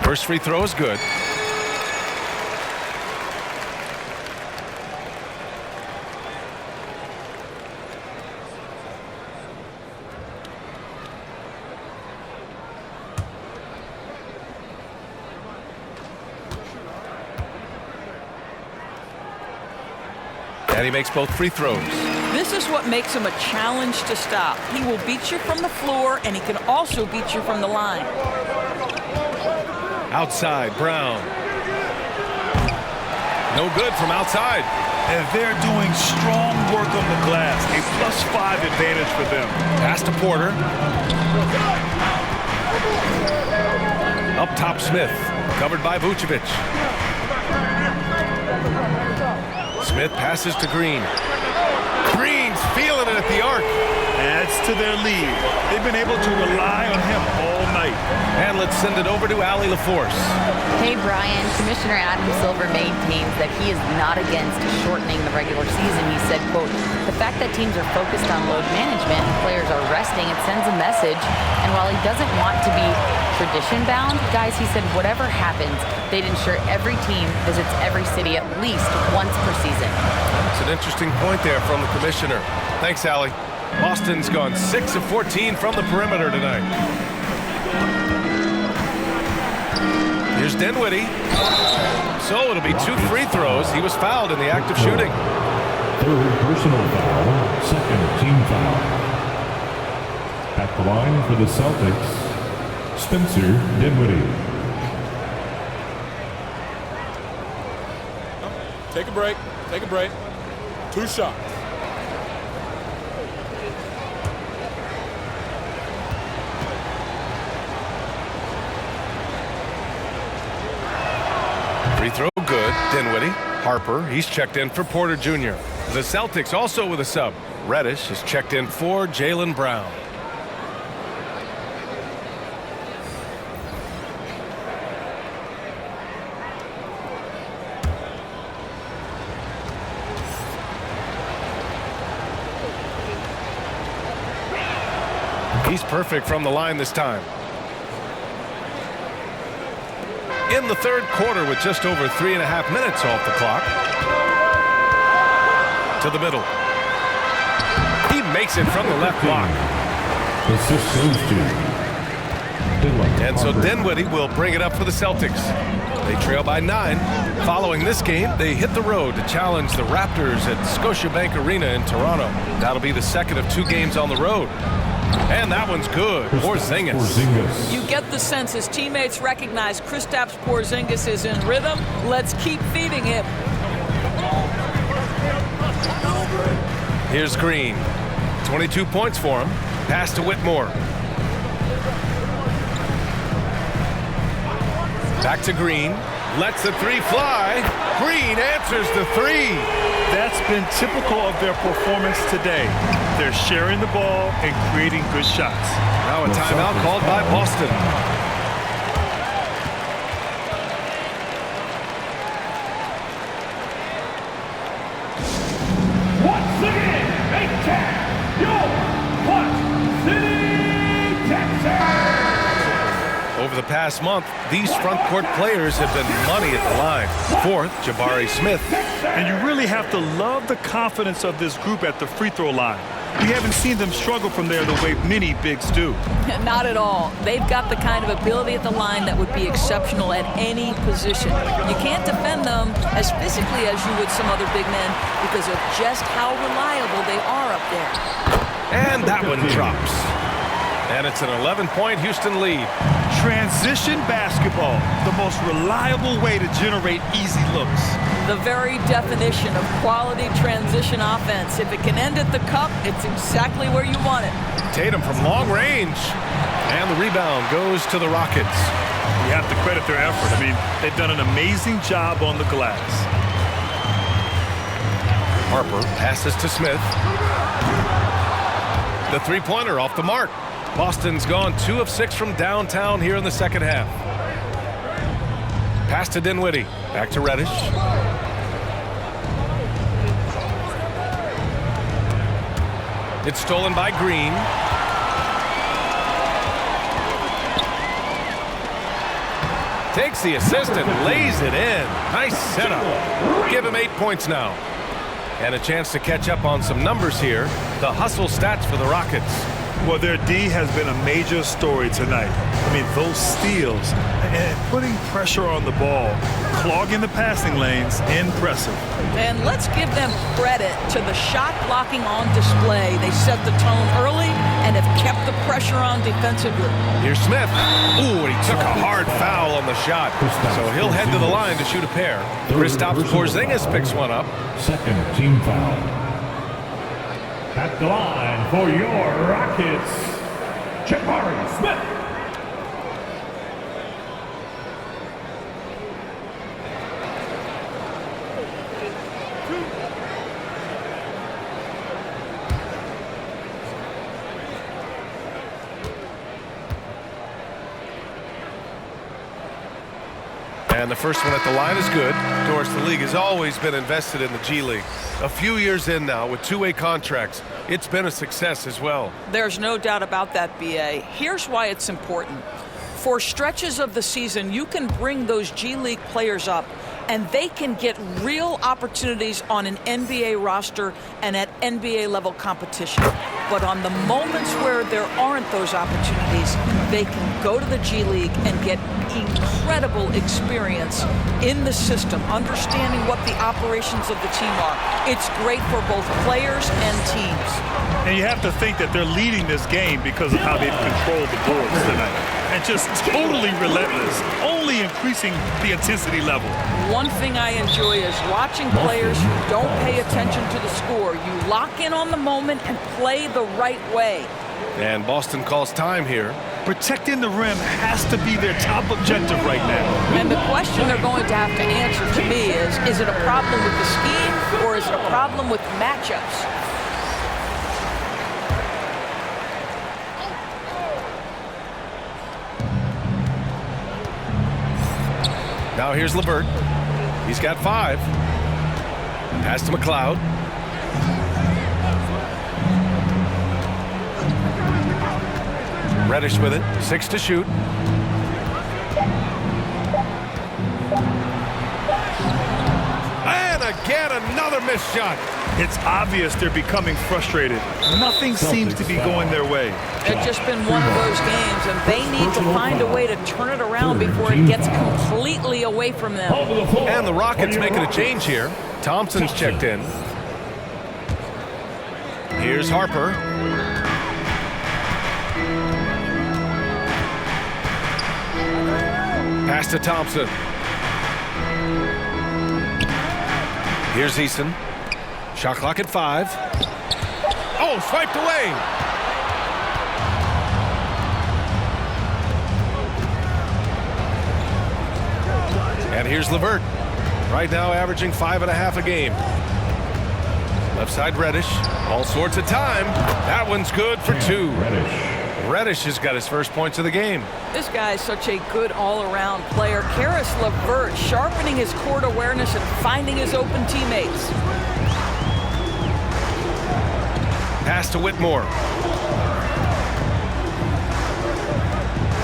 First free throw is good. And he makes both free throws. This is what makes him a challenge to stop. He will beat you from the floor, and he can also beat you from the line. Outside, Brown. No good from outside. And they're doing strong work on the glass. A +5 advantage for them. Pass to Porter. Up top, Smith. Covered by Vucevic. Smith passes to Green. Green's feeling it at the arc. Adds to their lead. They've been able to rely on him all night. And let's send it over to Allie LaForce. Hey, Brian. Commissioner Adam Silver maintains that he is not against shortening the regular season. He said, quote, the fact that teams are focused on load management and players are resting, it sends a message. And while he doesn't want to be tradition-bound, guys, he said, whatever happens, they'd ensure every team visits every city at least once per season. It's an interesting point there from the commissioner. Thanks, Allie. Boston's gone 6 of 14 from the perimeter tonight. Here's Dinwiddie. So it'll be 2 free throws. He was fouled in the act of shooting. Third personal foul, second team foul. At the line for the Celtics, Spencer Dinwiddie. Take a break. Take a break. 2 shots. Free throw good. Dinwiddie. Harper, he's checked in for Porter Jr. The Celtics also with a sub. Reddish is checked in for Jaylen Brown. He's perfect from the line this time. In the third quarter with just over 3.5 minutes off the clock. To the middle. He makes it from the left block. And so Dinwiddie will bring it up for the Celtics. They trail by 9. Following this game, they hit the road to challenge the Raptors at Scotiabank Arena in Toronto. That'll be the second of 2 games on the road. And that one's good. Porzingis. You get the sense his teammates recognize Kristaps Porzingis is in rhythm. Let's keep feeding him. Here's Green. 22 points for him. Pass to Whitmore. Back to Green. Lets the 3 fly. Green answers the 3. That's been typical of their performance today. They're sharing the ball and creating good shots. Now a timeout called by Boston. Over the past month, these front court players have been money at the line. Fourth, Jabari Smith. And you really have to love the confidence of this group at the free throw line. We haven't seen them struggle from there the way many bigs do. Not at all. They've got the kind of ability at the line that would be exceptional at any position. You can't defend them as physically as you would some other big men because of just how reliable they are up there. And that one drops. And it's an 11-point Houston lead. Transition basketball, the most reliable way to generate easy looks. The very definition of quality transition offense. If it can end at the cup, it's exactly where you want it. Tatum from long range. And the rebound goes to the Rockets. You have to credit their effort. I mean, they've done an amazing job on the glass. Harper passes to Smith. The three-pointer off the mark. Boston's gone 2 of 6 from downtown here in the second half. Pass to Dinwiddie. Back to Reddish. It's stolen by Green. Takes the assist and lays it in. Nice setup. Give him 8 points now. And a chance to catch up on some numbers here. The hustle stats for the Rockets. Well, their D has been a major story tonight. I mean, those steals and putting pressure on the ball, clogging the passing lanes, impressive. And let's give them credit to the shot blocking on display. They set the tone early and have kept the pressure on defensively. Here's Smith. Ooh, and he took a hard foul on the shot. So he'll head to the line to shoot a pair. Kristaps Porzingis picks one up. Second team foul. At the line for your Rockets, Jabari Smith. And the first one at the line is good. Doris, the league has always been invested in the G League. A few years in now with two-way contracts, it's been a success as well. There's no doubt about that, B.A. Here's why it's important. For stretches of the season, you can bring those G League players up and they can get real opportunities on an NBA roster and at NBA level competition. But on the moments where there aren't those opportunities, they can go to the G League and get incredible experience in the system, understanding what the operations of the team are. It's great for both players and teams. And you have to think that they're leading this game because of how they've controlled the boards tonight. And just totally relentless, only increasing the intensity level. One thing I enjoy is watching players who don't pay attention to the score. You lock in on the moment and play the right way. And Boston calls time here. Protecting the rim has to be their top objective right now. And the question they're going to have to answer to me is it a problem with the scheme or is it a problem with matchups? Now here's LeVert. He's got 5. Pass to McLeod. Reddish with it. 6 to shoot. And again, another missed shot. It's obvious they're becoming frustrated. Nothing seems to be going their way. It's just been one of those games, and they need to find a way to turn it around before it gets completely away from them. And the Rockets making a change here. Thompson's checked in. Here's Harper. Pass to Thompson. Here's Eason. Shot clock at 5. Oh, swiped away. And here's LeVert. Right now averaging 5.5 a game. Left side Reddish. All sorts of time. That one's good for 2. Reddish has got his first points of the game. This guy is such a good all-around player. Karis LeVert sharpening his court awareness and finding his open teammates. Pass to Whitmore.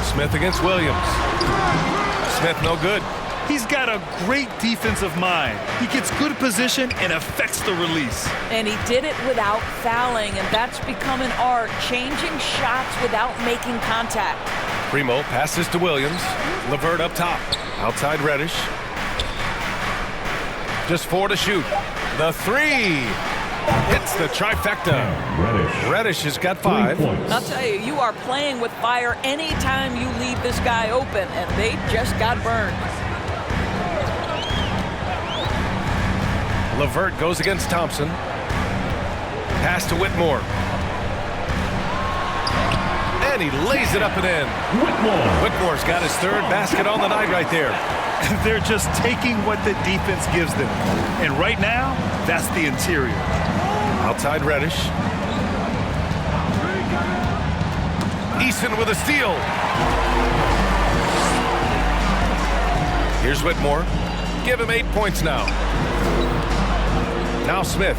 Smith against Williams. Smith no good. He's got a great defensive mind. He gets good position and affects the release. And he did it without fouling, and that's become an art, changing shots without making contact. Primo passes to Williams. LeVert up top. Outside Reddish. Just 4 to shoot. The 3. Hits the trifecta. Reddish has got 5. I'll tell you, you are playing with fire anytime you leave this guy open, and they just got burned. LeVert goes against Thompson. Pass to Whitmore. And he lays it up and in. Whitmore's got his 3rd basket on the night right there. They're just taking what the defense gives them. And right now, that's the interior. Outside Reddish. Eason with a steal. Here's Whitmore. Give him 8 points now. Now Smith.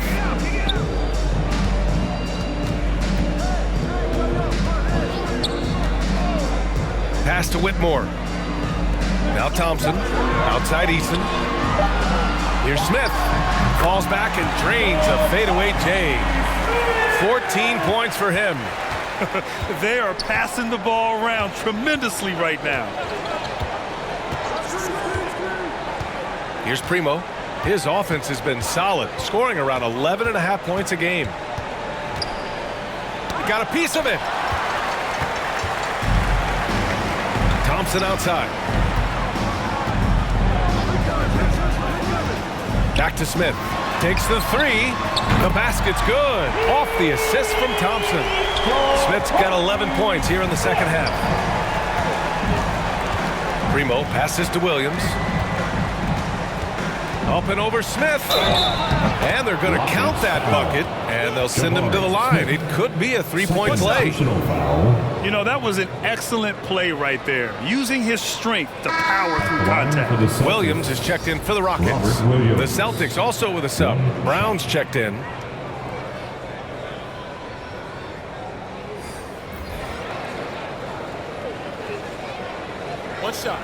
Pass to Whitmore. Now Thompson. Outside Eason. Here's Smith. Falls back and drains a fadeaway J. 14 points for him. They are passing the ball around tremendously right now. Here's Primo. His offense has been solid, scoring around 11.5 points a game. He got a piece of it. Thompson outside. Back to Smith. Takes the 3. The basket's good. Off the assist from Thompson. Smith's got 11 points here in the second half. Primo passes to Williams. Up and over Smith. And they're going to count that bucket, and they'll send him to the line. It could be a 3-point play. You know, that was an excellent play right there, using his strength to power through contact. Williams is checked in for the Rockets. The Celtics also with a sub. Brown's checked in. One shot.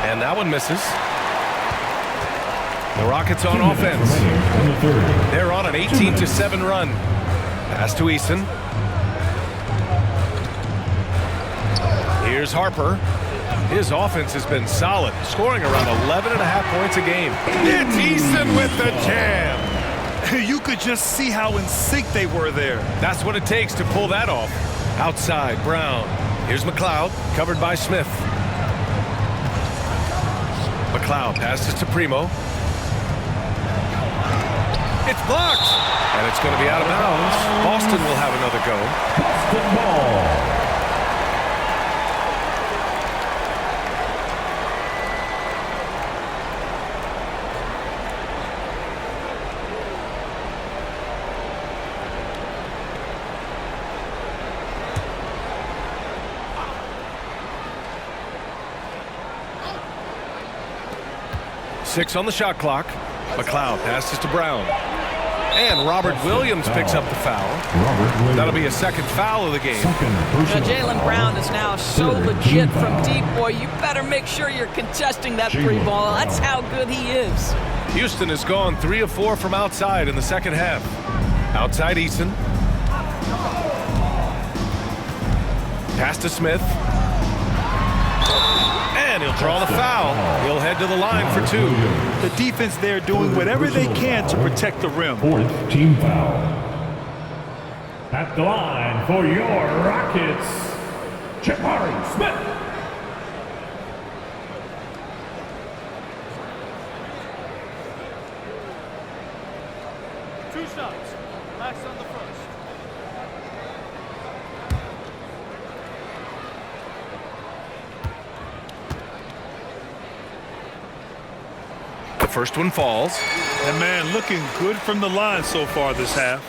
And that one misses. The Rockets on offense. They're on an 18-7 run. Pass to Eason. Here's Harper. His offense has been solid, scoring around 11.5 points a game. It's Eason with the jam. You could just see how in sync they were there. That's what it takes to pull that off. Outside, Brown. Here's McLeod, covered by Smith. McLeod passes to Primo. It's blocked, and it's going to be out of bounds. Boston will have another go. Boston ball. Six on the shot clock. McLeod passes to Brown. And Robert Williams picks up the foul. That'll be a second foul of the game. Jaylen Brown is now so legit from deep. Boy, you better make sure you're contesting that 3 ball. That's how good he is. Houston has gone 3 of 4 from outside in the second half. Outside Eason. Pass to Smith. And he'll draw the foul. He'll head to the line for 2. The defense there doing whatever they can to protect the rim. 4th team foul. At the line for your Rockets, Jabari Smith. Two shots. Max on the first. The first one falls. And man, looking good from the line so far this half.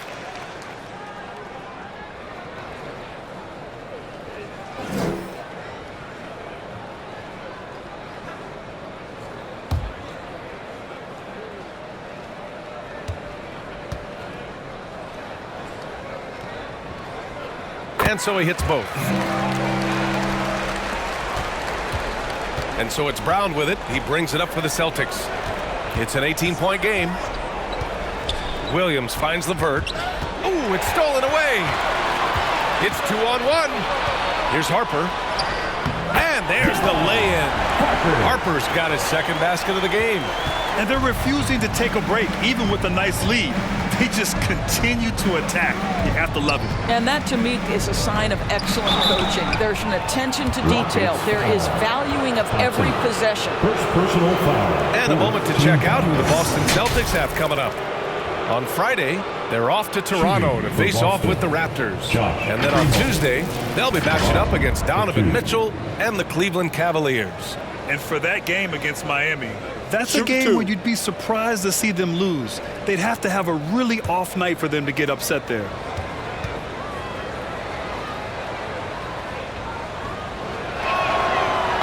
And so he hits both. And so it's Brown with it. He brings it up for the Celtics. It's an 18-point game. Williams finds LeVert. Ooh, it's stolen away. It's 2-on-1. Here's Harper. And there's the lay-in. Harper's got his second basket of the game. And they're refusing to take a break, even with a nice lead. They just continue to attack. You have to love it. And that, to me, is a sign of excellent coaching. There's an attention to detail. There is valuing of every possession. First personal foul. And a moment to check out who the Boston Celtics have coming up. On Friday, they're off to Toronto to face off with the Raptors. And then on Tuesday, they'll be matching up against Donovan Mitchell and the Cleveland Cavaliers. And for that game against Miami, that's a game where you'd be surprised to see them lose. They'd have to have a really off night for them to get upset there.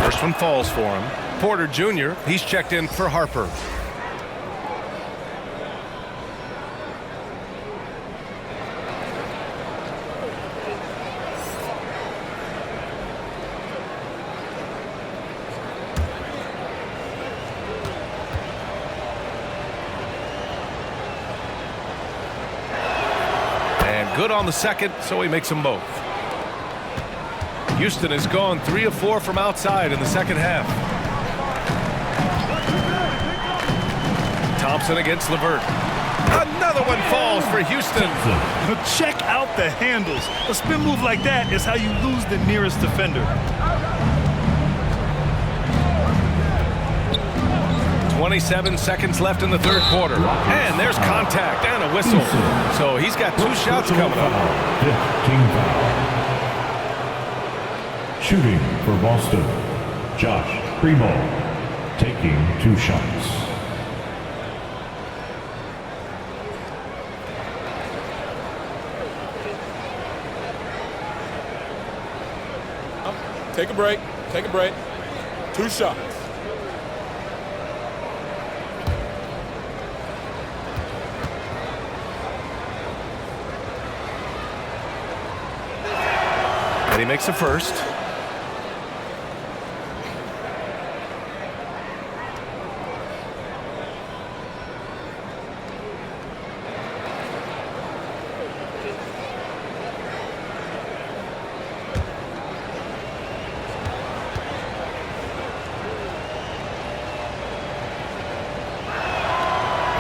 First one falls for him. Porter Jr., he's checked in for Harper. Good on the second, so he makes them both. Houston has gone 3 of 4 from outside in the second half. Thompson against LeVert. Another one falls for Houston. Check out the handles. A spin move like that is how you lose the nearest defender. 27 seconds left in the third quarter. And there's contact and a whistle. So he's got 2 shots coming up. 15 foul. Shooting for Boston, Josh Primo, taking 2 shots. Take a break. Take a break. 2 shots. And he makes the first.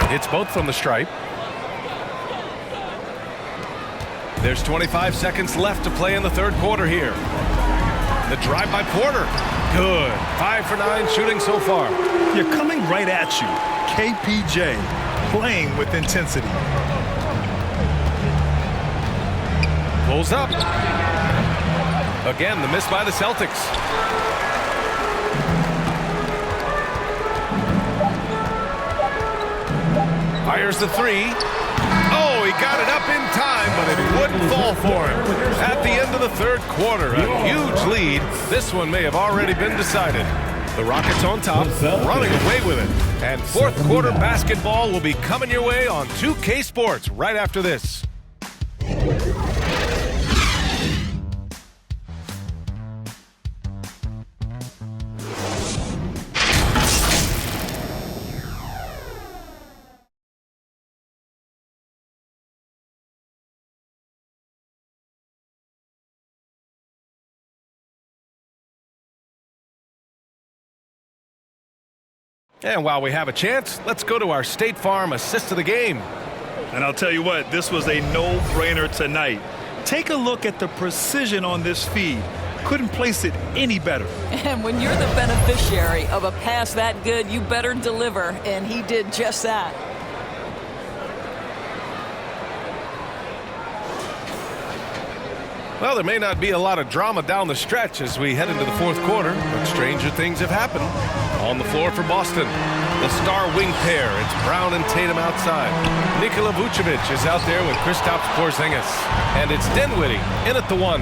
Hits both from the stripe. There's 25 seconds left to play in the third quarter here. The drive by Porter. Good. 5 for 9 shooting so far. You're coming right at you. KPJ playing with intensity. Pulls up. Again, the miss by the Celtics. Fires the 3. Oh, he got it up in time, but it wouldn't fall for him. At the end of the third quarter, a huge lead. This one may have already been decided. The Rockets on top, running away with it. And fourth quarter basketball will be coming your way on 2K Sports right after this. And while we have a chance, let's go to our State Farm assist of the game. And I'll tell you what, this was a no-brainer tonight. Take a look at the precision on this feed. Couldn't place it any better. And when you're the beneficiary of a pass that good, you better deliver, and he did just that. Well, there may not be a lot of drama down the stretch as we head into the fourth quarter, but stranger things have happened. On the floor for Boston, the star wing pair. It's Brown and Tatum outside. Nikola Vucevic is out there with Kristaps Porzingis. And it's Dinwiddie in at the 1.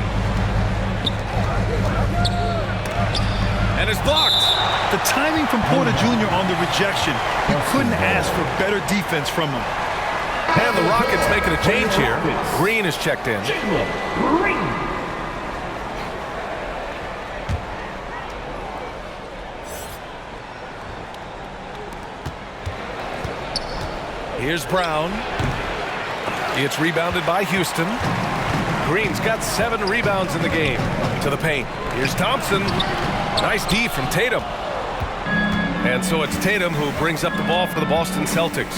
And it's blocked. The timing from Porter Jr. on the rejection, you couldn't ask for better defense from him. And the Rockets making a change here. Green is checked in. Here's Brown. It's rebounded by Houston. Green's got 7 rebounds in the game. To the paint. Here's Thompson. Nice D from Tatum. And so it's Tatum who brings up the ball for the Boston Celtics.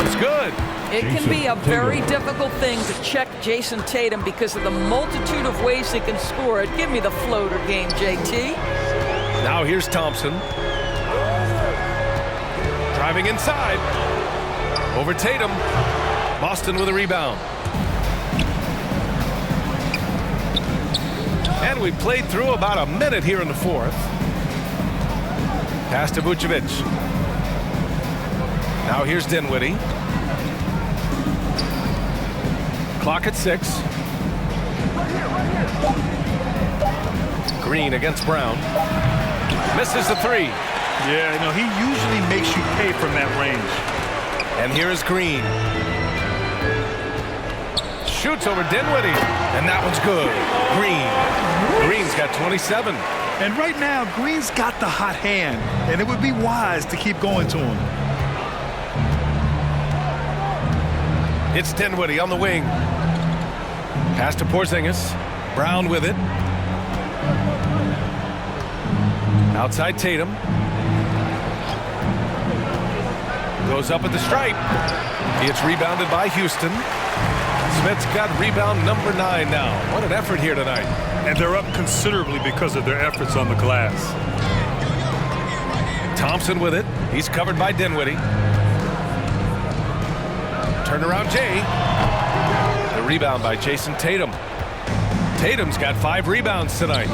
It's good. It can be a very difficult thing to check Jason Tatum because of the multitude of ways he can score it. Give me the floater game, JT. Now here's Thompson. Driving inside. Over Tatum. Boston with a rebound. And we played through about a minute here in the fourth. Pass to Vucevic. Now here's Dinwiddie. Clock at 6. Green against Brown. Misses the 3. Yeah, no, he usually makes you pay from that range. And here is Green. Shoots over Dinwiddie. And that one's good. Green's got 27. And right now, Green's got the hot hand. And it would be wise to keep going to him. It's Dinwiddie on the wing. Pass to Porzingis. Brown with it. Outside Tatum. Goes up at the stripe. It's rebounded by Houston. Smith's got rebound number 9 now. What an effort here tonight. And they're up considerably because of their efforts on the glass. Thompson with it. He's covered by Dinwiddie. Turnaround Jay. The rebound by Jason Tatum. Tatum's got 5 rebounds tonight.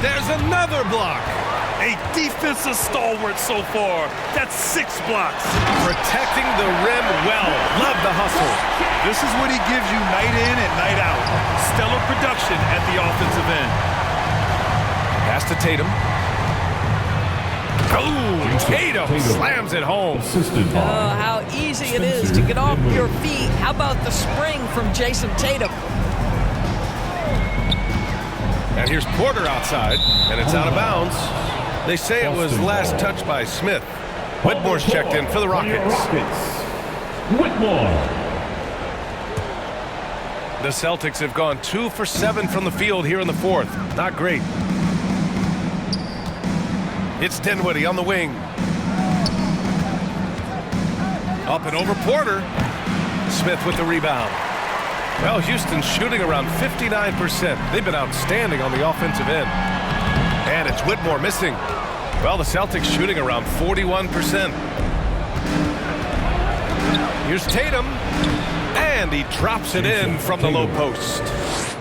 There's another block. A defensive stalwart so far. That's 6 blocks. Protecting the rim well. Love the hustle. This is what he gives you night in and night out. Stellar production at the offensive end. Pass to Tatum. Oh, Tatum slams it home. Oh, how easy it is to get off your feet. How about the spring from Jason Tatum? And here's Porter outside, and it's out of bounds. They say it was last touched by Smith. Whitmore's checked in for the Rockets. Whitmore. The Celtics have gone 2 for 7 from the field here in the fourth. Not great. It's Dinwiddie on the wing. Up and over Porter. Smith with the rebound. Well, Houston's shooting around 59%. They've been outstanding on the offensive end. And it's Whitmore missing. Well, the Celtics shooting around 41%. Here's Tatum. And he drops it in from the low post.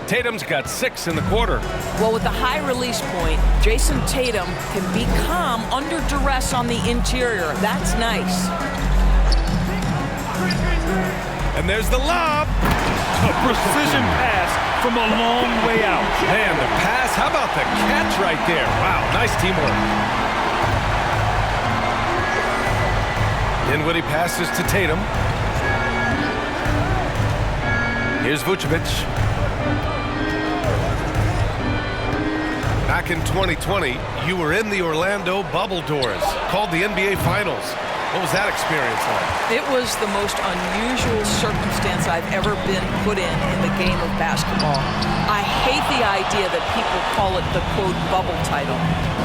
Tatum's got 6 in the quarter. Well, with the high release point, Jason Tatum can be calm under duress on the interior. That's nice. And there's the lob. A precision pass from a long way out. Man, the pass. How about the catch right there? Wow, nice teamwork. Dinwiddie passes to Tatum. Here's Vucevic. Back in 2020, you were in the Orlando bubble doors, called the NBA Finals. What was that experience like? It was the most unusual circumstance I've ever been put in the game of basketball. I hate the idea that people call it the, quote, bubble title.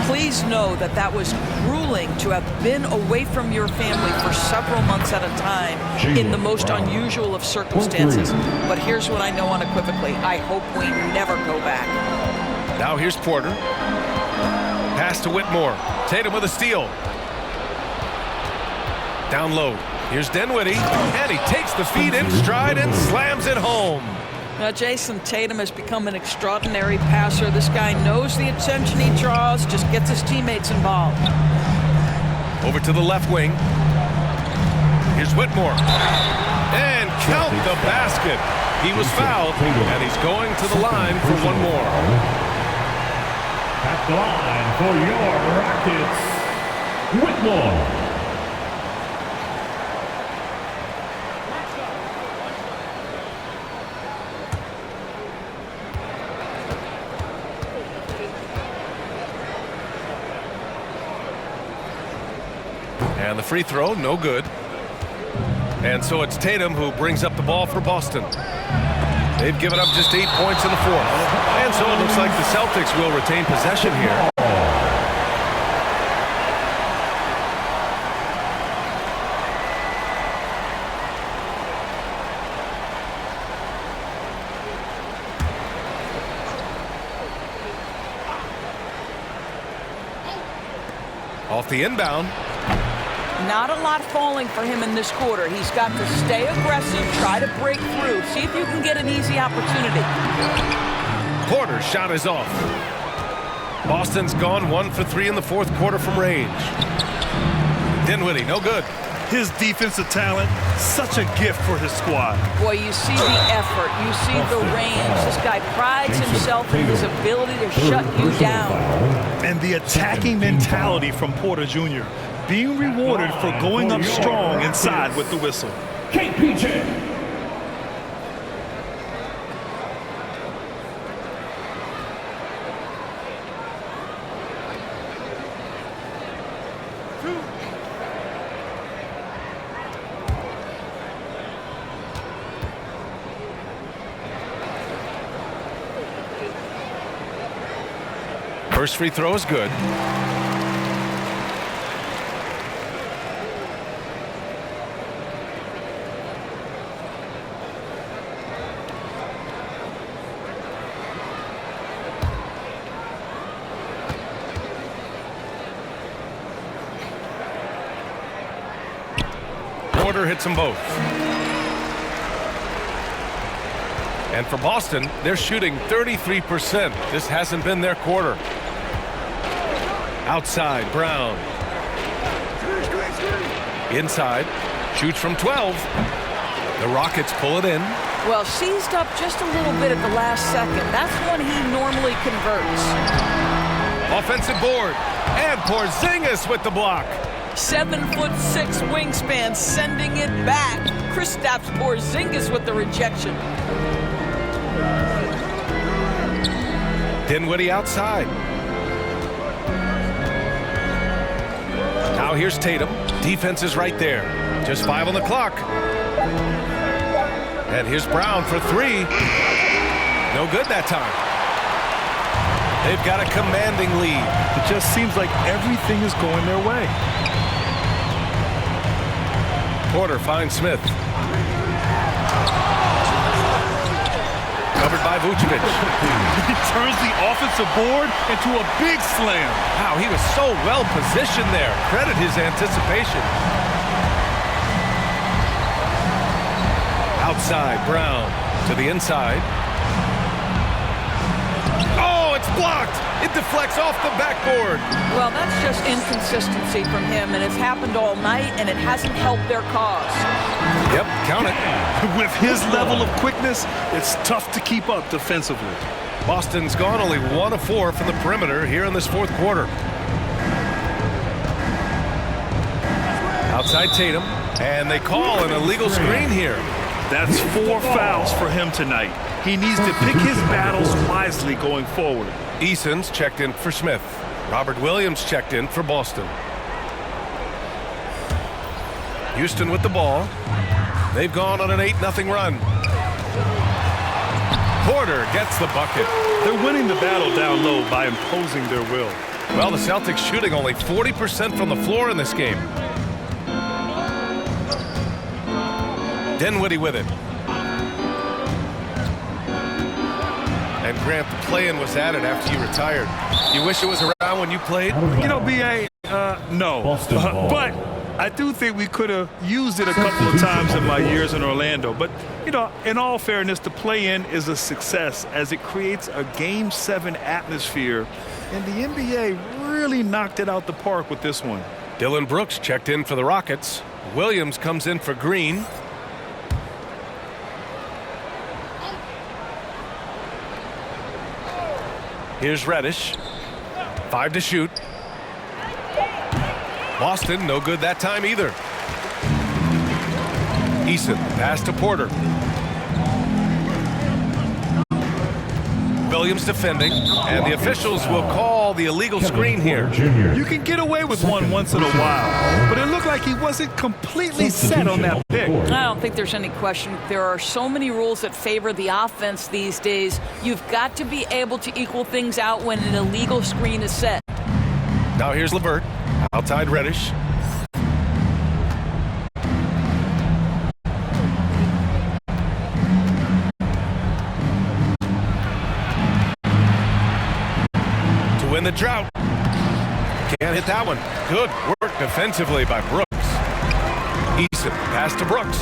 Please know that that was grueling to have been away from your family for several months at a time in the most unusual of circumstances. But here's what I know unequivocally. I hope we never go back. Now here's Porter. Pass to Whitmore. Tatum with a steal. Down low. Here's Dinwiddie. And he takes the feed in stride and slams it home. Now, Jason Tatum has become an extraordinary passer. This guy knows the attention he draws, just gets his teammates involved. Over to the left wing. Here's Whitmore. And count the basket. He was fouled, and he's going to the line for one more. At the line for your Rockets, Whitmore. And the free throw, no good. And so it's Tatum who brings up the ball for Boston. They've given up just 8 points in the fourth. And so it looks like the Celtics will retain possession here. Off the inbound. Not a lot falling for him in this quarter. He's got to stay aggressive, try to break through, see if you can get an easy opportunity. Porter's shot is off. Boston's gone 1 for 3 in the fourth quarter from range. Dinwiddie, no good. His defensive talent, such a gift for his squad. Boy, you see the effort, you see the range. This guy prides himself in his ability to shut you down. And the attacking mentality from Porter Jr. being rewarded for going up strong inside with the whistle. KPJ. First free throw is good. Porter hits them both. And for Boston, they're shooting 33%. This hasn't been their quarter. Outside, Brown. Inside, shoots from 12. The Rockets pull it in. Well, seized up just a little bit at the last second. That's when he normally converts. Offensive board, and Porzingis with the block. 7'6" wingspan, sending it back. Kristaps Porzingis with the rejection. Dinwiddie outside. Now here's Tatum. Defense is right there. Just 5 on the clock. And here's Brown for 3. No good that time. They've got a commanding lead. It just seems like everything is going their way. Porter finds Smith. Covered by Vucevic. He turns the offensive board into a big slam. Wow, he was so well positioned there. Credit his anticipation. Outside, Brown to the inside. Oh, it's blocked. It deflects off the backboard. Well, that's just inconsistency from him, and it's happened all night, and it hasn't helped their cause. Yep, count it. With his level of quickness, it's tough to keep up defensively. Boston's gone only 1 of 4 from the perimeter here in this fourth quarter. Outside Tatum, and they call an illegal screen here. That's 4 fouls for him tonight. He needs to pick his battles wisely going forward. Eason's checked in for Smith. Robert Williams checked in for Boston. Houston with the ball. They've gone on an 8-0 run. Porter gets the bucket. They're winning the battle down low by imposing their will. Well, the Celtics shooting only 40% from the floor in this game. Dinwiddie with it. And Grant, the play-in was added after you retired. You wish it was around when you played? You know, B.A., no. But I do think we could have used it a couple of times in my years in Orlando. But, you know, in all fairness, the play-in is a success as it creates a Game 7 atmosphere. And the NBA really knocked it out the park with this one. Dylan Brooks checked in for the Rockets. Williams comes in for Green. Here's Reddish. 5 to shoot. Boston, no good that time either. Eason, pass to Porter. Williams defending, and the officials will call call the illegal screen here. You can get away with one once in a while, but it looked like he wasn't completely set on that pick. I don't think there's any question. There are so many rules that favor the offense these days. You've got to be able to equal things out when an illegal screen is set. Now here's LeVert, outside Reddish. To win the drought. Can't hit that one. Good work defensively by Brooks. Eason, pass to Brooks.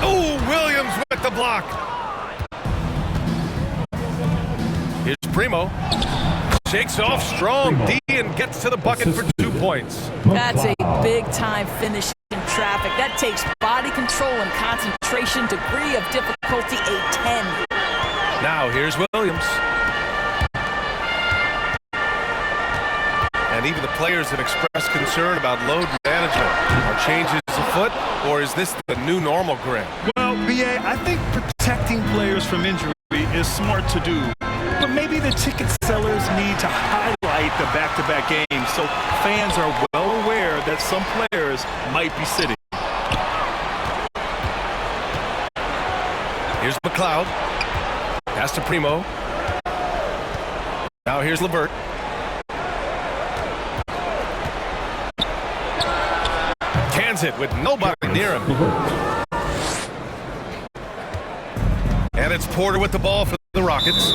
Oh, Williams with the block. Here's Primo. Shakes off strong D and gets to the bucket for 2 points. That's a big-time finish in traffic. That takes body control and concentration, degree of difficulty a 10. Now here's Williams. And even the players have expressed concern about load management. Are changes afoot, or is this the new normal, Greg? Well, B.A., I think protecting players from injury is smart to do. But maybe the ticket sellers need to highlight the back-to-back games so fans are well aware that some players might be sitting. Here's McLeod. Pass to Primo. Now here's LeVert. Cans it with nobody near him. And it's Porter with the ball for the Rockets.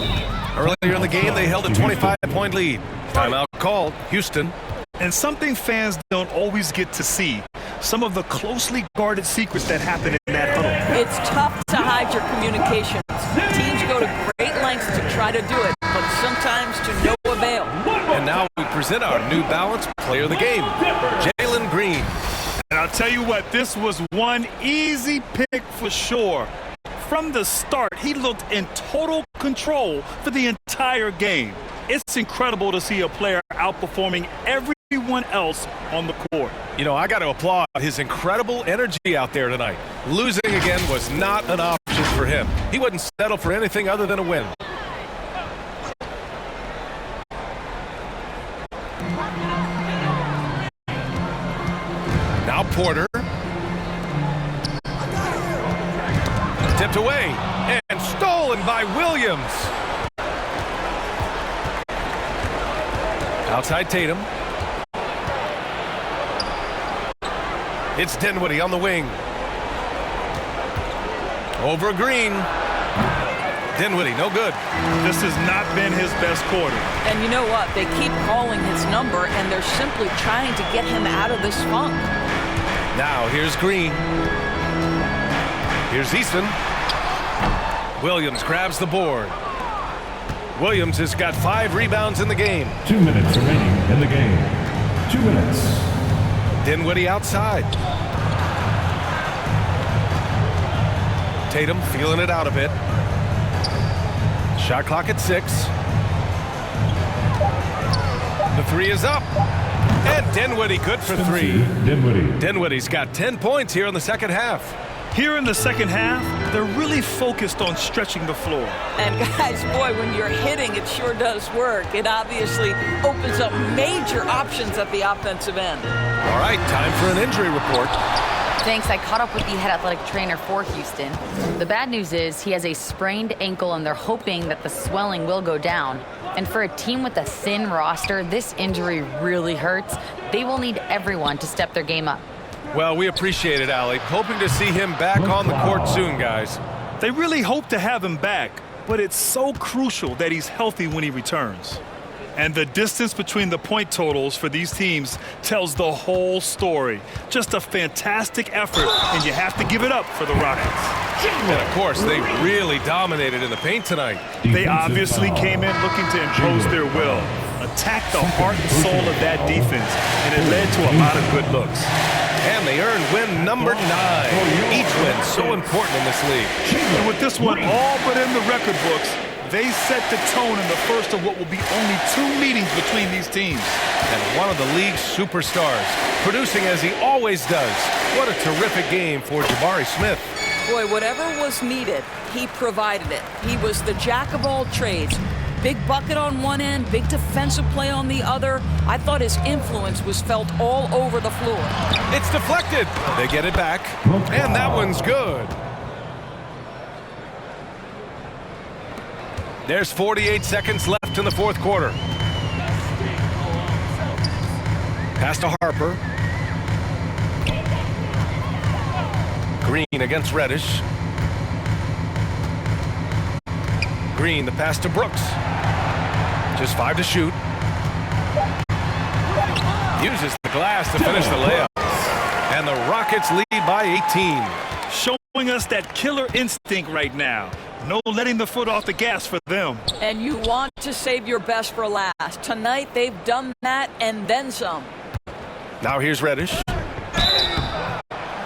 Earlier in the game, they held a 25-point lead. Timeout called. Houston. And something fans don't always get to see. Some of the closely guarded secrets that happen in that huddle. It's tough to hide your communications. Teams go to great lengths to try to do it, but sometimes to no avail. And now we present our New Balance Player of the Game, Jalen Green. And I'll tell you what, this was one easy pick for sure. From the start, he looked in total control for the entire game. It's incredible to see a player outperforming everyone else on the court. You know, I got to applaud his incredible energy out there tonight. Losing again was not an option for him. He wouldn't settle for anything other than a win. Now Porter. Tipped away and stolen by Williams. Outside Tatum. It's Dinwiddie on the wing. Over Green. Dinwiddie, no good. This has not been his best quarter. And you know what? They keep calling his number, and they're simply trying to get him out of this funk. Now here's Green. Here's Easton. Williams grabs the board. Williams has got 5 rebounds in the game. 2 minutes remaining in the game. 2 minutes. Dinwiddie outside. Tatum feeling it out a bit. Shot clock at 6. The 3 is up. And Dinwiddie good for 3. Dinwiddie's got 10 points here in the second half. Here in the second half, they're really focused on stretching the floor. And guys, boy, when you're hitting, it sure does work. It obviously opens up major options at the offensive end. All right, time for an injury report. Thanks. I caught up with the head athletic trainer for Houston. The bad news is he has a sprained ankle, and they're hoping that the swelling will go down. And for a team with a thin roster, this injury really hurts. They will need everyone to step their game up. Well, we appreciate it, Allie. Hoping to see him back on the court soon, guys. They really hope to have him back, but it's so crucial that he's healthy when he returns. And the distance between the point totals for these teams tells the whole story. Just a fantastic effort, and you have to give it up for the Rockets. And of course, they really dominated in the paint tonight. They obviously came in looking to impose their will, attack the heart and soul of that defense, and it led to a lot of good looks. And they earned win number 9. Each win so important in this league. And with this one all but in the record books, they set the tone in the first of what will be only 2 meetings between these teams. And one of the league's superstars, producing as he always does. What a terrific game for Jabari Smith. Boy, whatever was needed, he provided it. He was the jack of all trades. Big bucket on one end, big defensive play on the other. I thought his influence was felt all over the floor. It's deflected. They get it back, and that one's good. There's 48 seconds left in the fourth quarter. Pass to Harper. Green against Reddish. Green, the pass to Brooks. Just 5 to shoot. Uses the glass to finish the layup. And the Rockets lead by 18. Showing us that killer instinct right now. No letting the foot off the gas for them. And you want to save your best for last. Tonight, they've done that and then some. Now here's Reddish.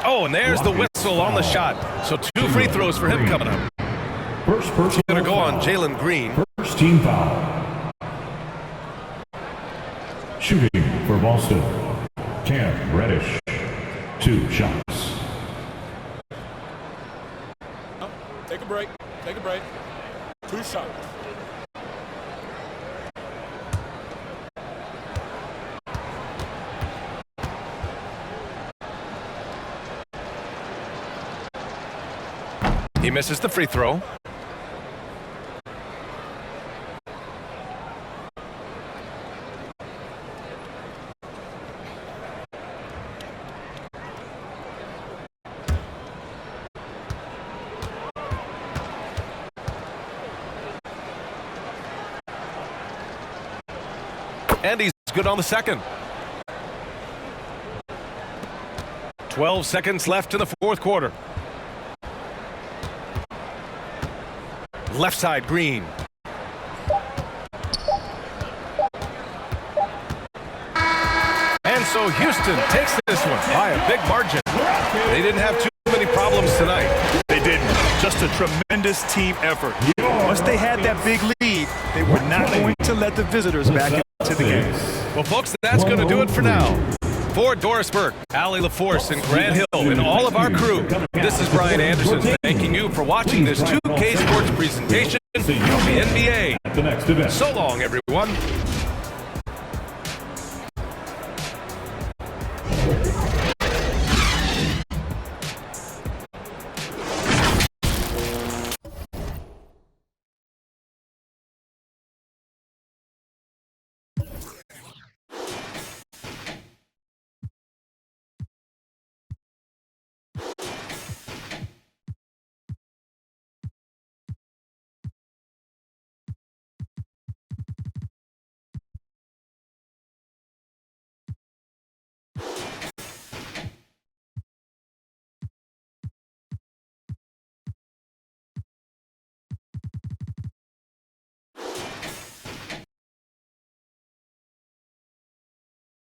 Oh, and there's the whistle on the shot. So 2 free throws for him coming up. First person going to go on Jalen Green. First team foul. Shooting for Boston, Cam Reddish. 2 shots. Oh, take a break. Take a break. 2 shots. He misses the free throw. And he's good on the second. 12 seconds left in the fourth quarter. Left side, Green. And so Houston takes this one by a big margin. They didn't have too many problems tonight. They didn't. Just a tremendous team effort. Once they had that big lead, they were not going to let the visitors back into the game. Well, folks, that's going to do it for now. For Doris Burke, Allie LaForce, and Grant Hill, and all of our crew, this is Brian Anderson thanking you for watching this 2K Sports presentation of the NBA. So long, everyone.